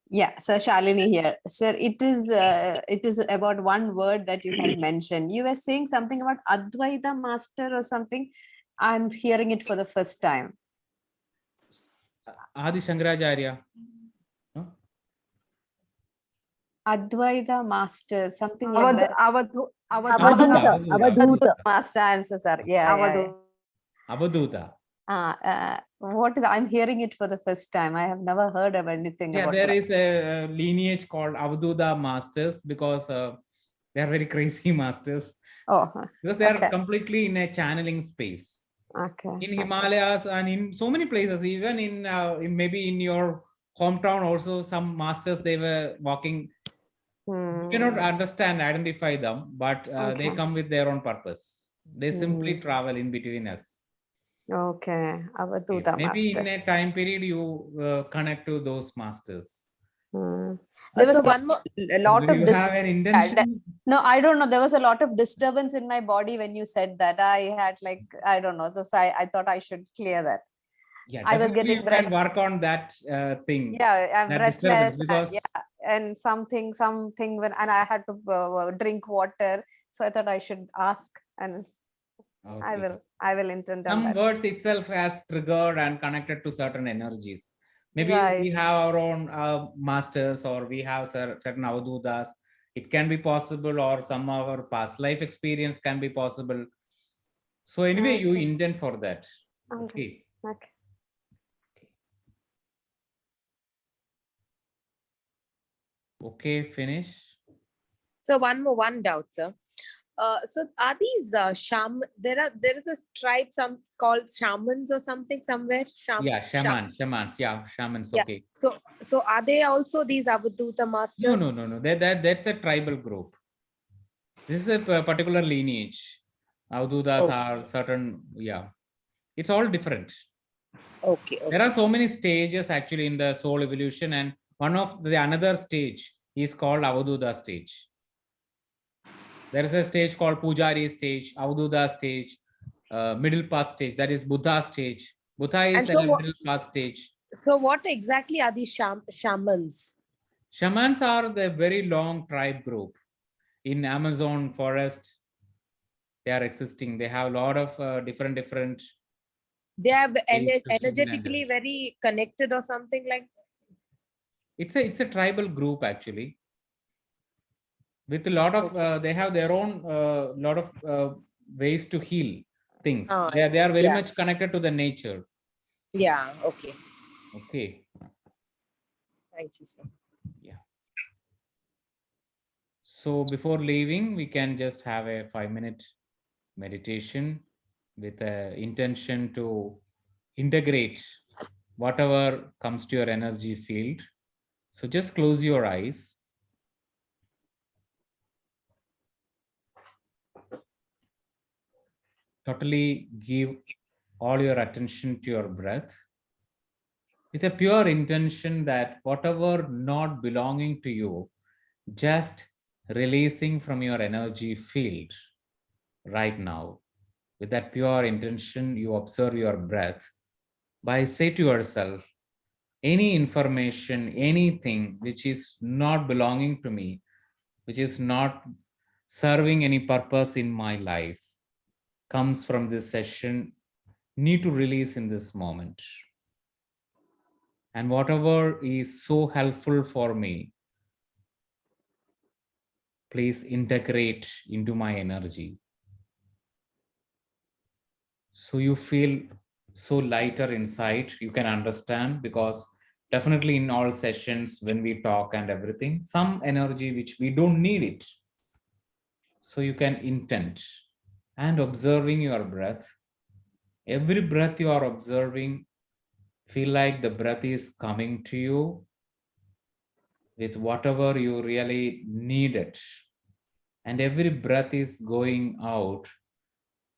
Yeah, so Shalini here. Sir, it is about one word that you had mentioned. You were saying something about Advaita master or something. I'm hearing it for the first time. Adi Shankaracharya. No? Advaita master, something like that. Avadhuta. Master, I'm so sorry. Yeah. Avadhuta. What is? I'm hearing it for the first time. I have never heard of anything about. There is a lineage called Avadhuta masters because they are very crazy masters. Oh, because they are completely in a channeling space. Okay. In Himalayas and in so many places, even in maybe in your hometown also, some masters, they were walking. You cannot identify them, but they come with their own purpose. They simply travel in between us. Okay, Avadhuta Maybe master. in a time period you connect to those masters. There was a lot of. Do you have an intention? No, I don't know. There was a lot of disturbance in my body when you said that. I had I don't know. So I thought I should clear that. Yeah, I was getting you can work on that thing. Yeah, I'm restless. Because and something when I had to drink water. So I thought I should ask, and I will intend on that. Some words itself has triggered and connected to certain energies. Maybe we have our own masters, or we have certain avadhutas. It can be possible, or some of our past life experience can be possible. So anyway, you intend for that. Okay. Okay, finish. So one doubt, sir. So are these there is a tribe called shamans or something somewhere? Shamans. Yeah, shamans. Okay. So are they also these Avadhuta masters? No. That's a tribal group. This is a particular lineage. Avadhutas are certain. Yeah, it's all different. Okay. There are so many stages actually in the soul evolution, and one of the another stage is called Avadhuta stage. There is a stage called Pujari stage, Avadhuta stage, middle path stage, that is Buddha stage. Buddha is at the middle path stage. So what exactly are these shamans? Shamans are the very long tribe group in Amazon forest. They are existing. They have a lot of different They are Ways to heal and energetically very connected or something like. it's a tribal group actually, with a lot of they have their own lot of ways to heal things. They are very yeah. much connected to the nature. Yeah. Okay. Okay. Thank you, sir. Yeah. So before leaving, we can just have a 5-minute meditation with a intention to integrate whatever comes to your energy field. So just close your eyes. Totally give all your attention to your breath with a pure intention that whatever not belonging to you, just releasing from your energy field right now. With that pure intention, you observe your breath by say to yourself, any information, anything which is not belonging to me, which is not serving any purpose in my life, comes from this session, need to release in this moment. And whatever is so helpful for me, please integrate into my energy. So you feel so lighter inside, you can understand, because definitely in all sessions when we talk and everything, some energy which we don't need it. So you can intent and observing your breath. Every breath you are observing, feel like the breath is coming to you with whatever you really needed. And every breath is going out,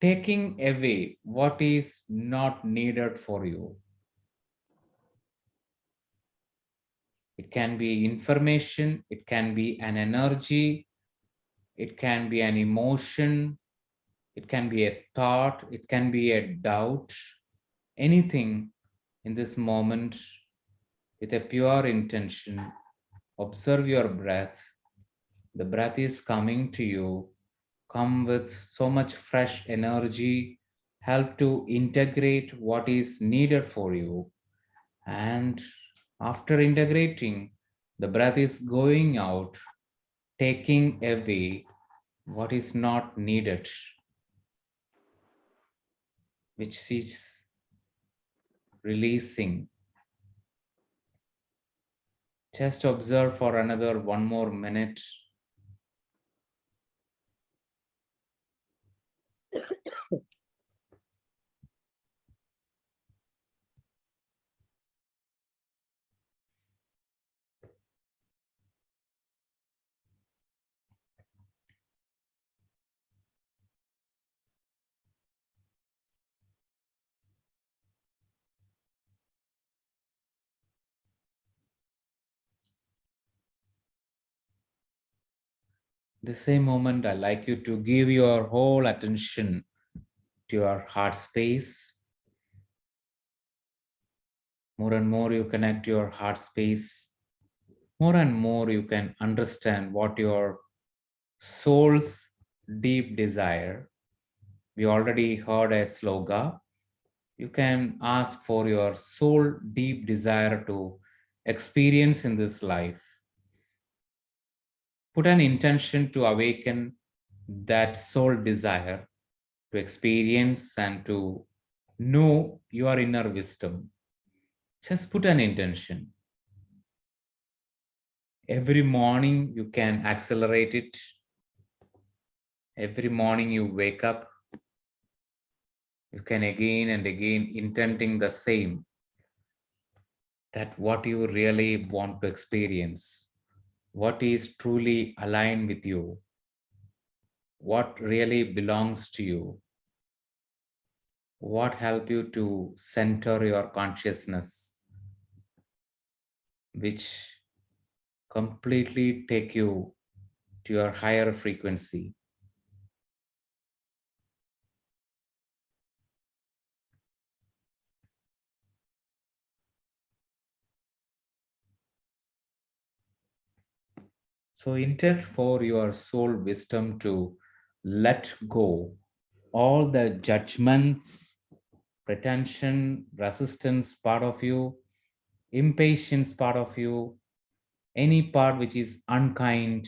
taking away what is not needed for you. It can be information, it can be an energy, it can be an emotion, it can be a thought, it can be a doubt, anything in this moment with a pure intention. Observe your breath. The breath is coming to you. Come with so much fresh energy, help to integrate what is needed for you. And after integrating, the breath is going out, taking away what is not needed, which is releasing. Just observe for another 1 more minute. The same moment, I like you to give your whole attention to your heart space. More and more you connect your heart space. More and more you can understand what your soul's deep desire. We already heard a slogan. You can ask for your soul deep desire to experience in this life. Put an intention to awaken that soul desire to experience and to know your inner wisdom. Just put an intention. Every morning you can accelerate it. Every morning you wake up, you can again and again intending the same, that what you really want to experience, what is truly aligned with you, what really belongs to you, what help you to center your consciousness, which completely take you to your higher frequency. So intend for your soul wisdom to let go all the judgments, pretension, resistance part of you, impatience part of you, any part which is unkind,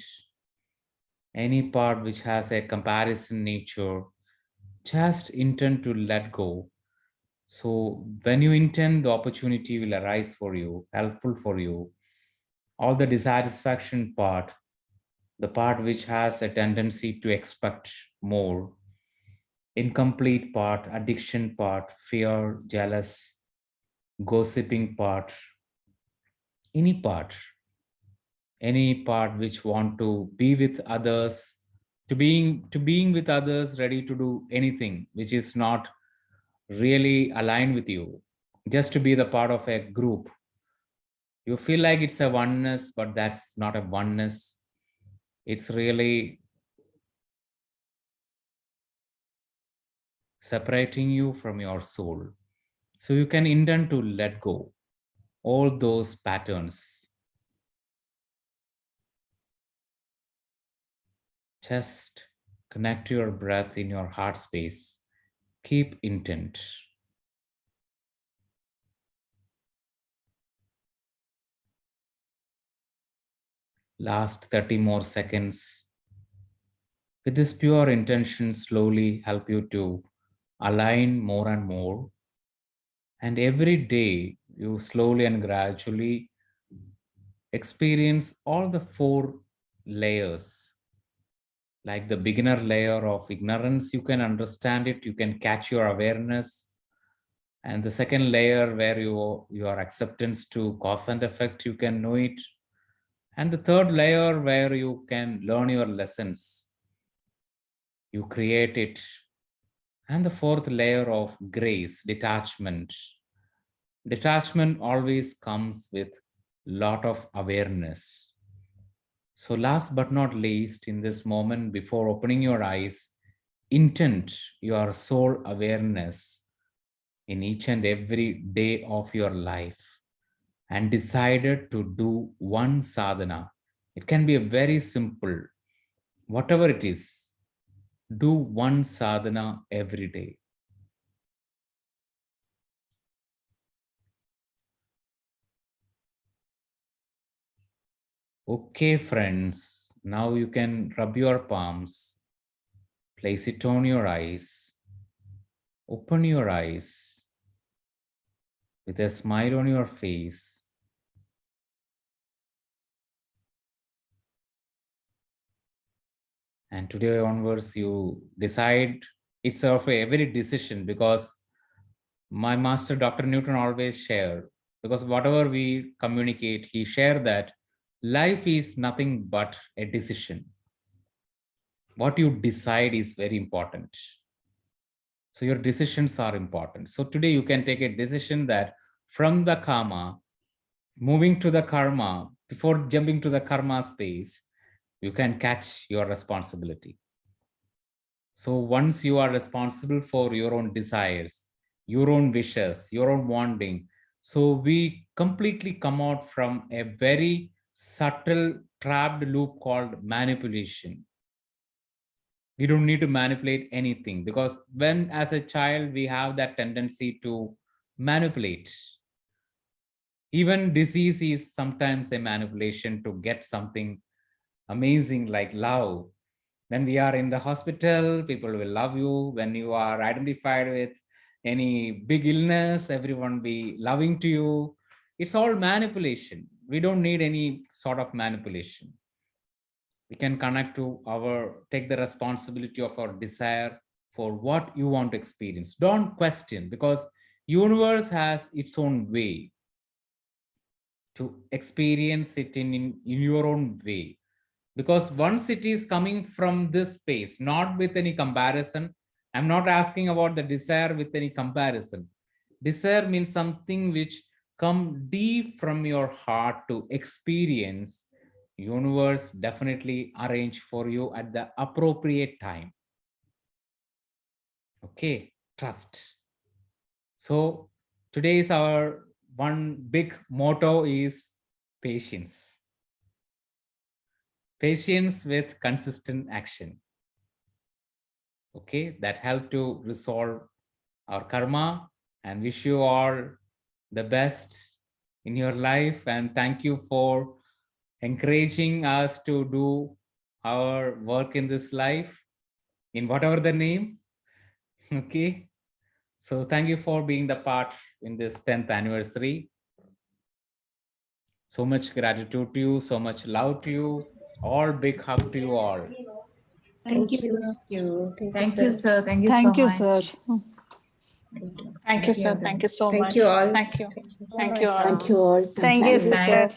any part which has a comparison nature, just intend to let go. So when you intend, the opportunity will arise for you, helpful for you. All the dissatisfaction part, the part which has a tendency to expect more, incomplete part, addiction part, fear, jealous, gossiping part, any part which want to be with others, to being with others, ready to do anything which is not really aligned with you, just to be the part of a group. You feel like it's a oneness, but that's not a oneness. It's really separating you from your soul. So you can intend to let go all those patterns. Just connect your breath in your heart space. Keep intent. Last 30 more seconds. With this pure intention, slowly help you to align more and more. And every day, you slowly and gradually experience all the 4 layers. Like the beginner layer of ignorance, you can understand it, you can catch your awareness. And the second layer where your acceptance to cause and effect, you can know it. And the third layer where you can learn your lessons, you create it. And the fourth layer of grace, detachment. Detachment always comes with lot of awareness. So last but not least, in this moment, before opening your eyes, intend your soul awareness in each and every day of your life and decided to do one sadhana. It can be a very simple, whatever it is, do one sadhana every day. Okay, friends, now you can rub your palms, place it on your eyes, open your eyes with a smile on your face. And today onwards, you decide, it's of every decision, because my master, Dr. Newton, always share, because whatever we communicate, he shared that life is nothing but a decision. What you decide is very important. So your decisions are important. So today you can take a decision that from the karma, moving to the karma, before jumping to the karma space, you can catch your responsibility. So once you are responsible for your own desires, your own wishes, your own wanting, so we completely come out from a very subtle trapped loop called manipulation. We don't need to manipulate anything, because when as a child we have that tendency to manipulate. Even disease is sometimes a manipulation to get something amazing like love. When we are in the hospital, people will love you. When you are identified with any big illness, everyone be loving to you. It's all manipulation. We don't need any sort of manipulation. We can connect to take the responsibility of our desire for what you want to experience. Don't question, because universe has its own way to experience it in your own way. Because once it is coming from this space, not with any comparison, I'm not asking about the desire with any comparison. Desire means something which come deep from your heart to experience. Universe definitely arrange for you at the appropriate time. Okay, trust. So today's our one big motto is patience. Patience with consistent action. Okay, that help to resolve our karma and wish you all the best in your life. And thank you for encouraging us to do our work in this life, in whatever the name. Okay. So thank you for being the part in this 10th anniversary. So much gratitude to you, so much love to you. All big hug to you all. Thank you. Thank you, sir. Thank you Thank so you, much. sir. Thank you, sir. everyone. Thank you so Thank much. you all. Thank you. Thank you. Thank you all. Thank you all. Thank you, Bye. sir.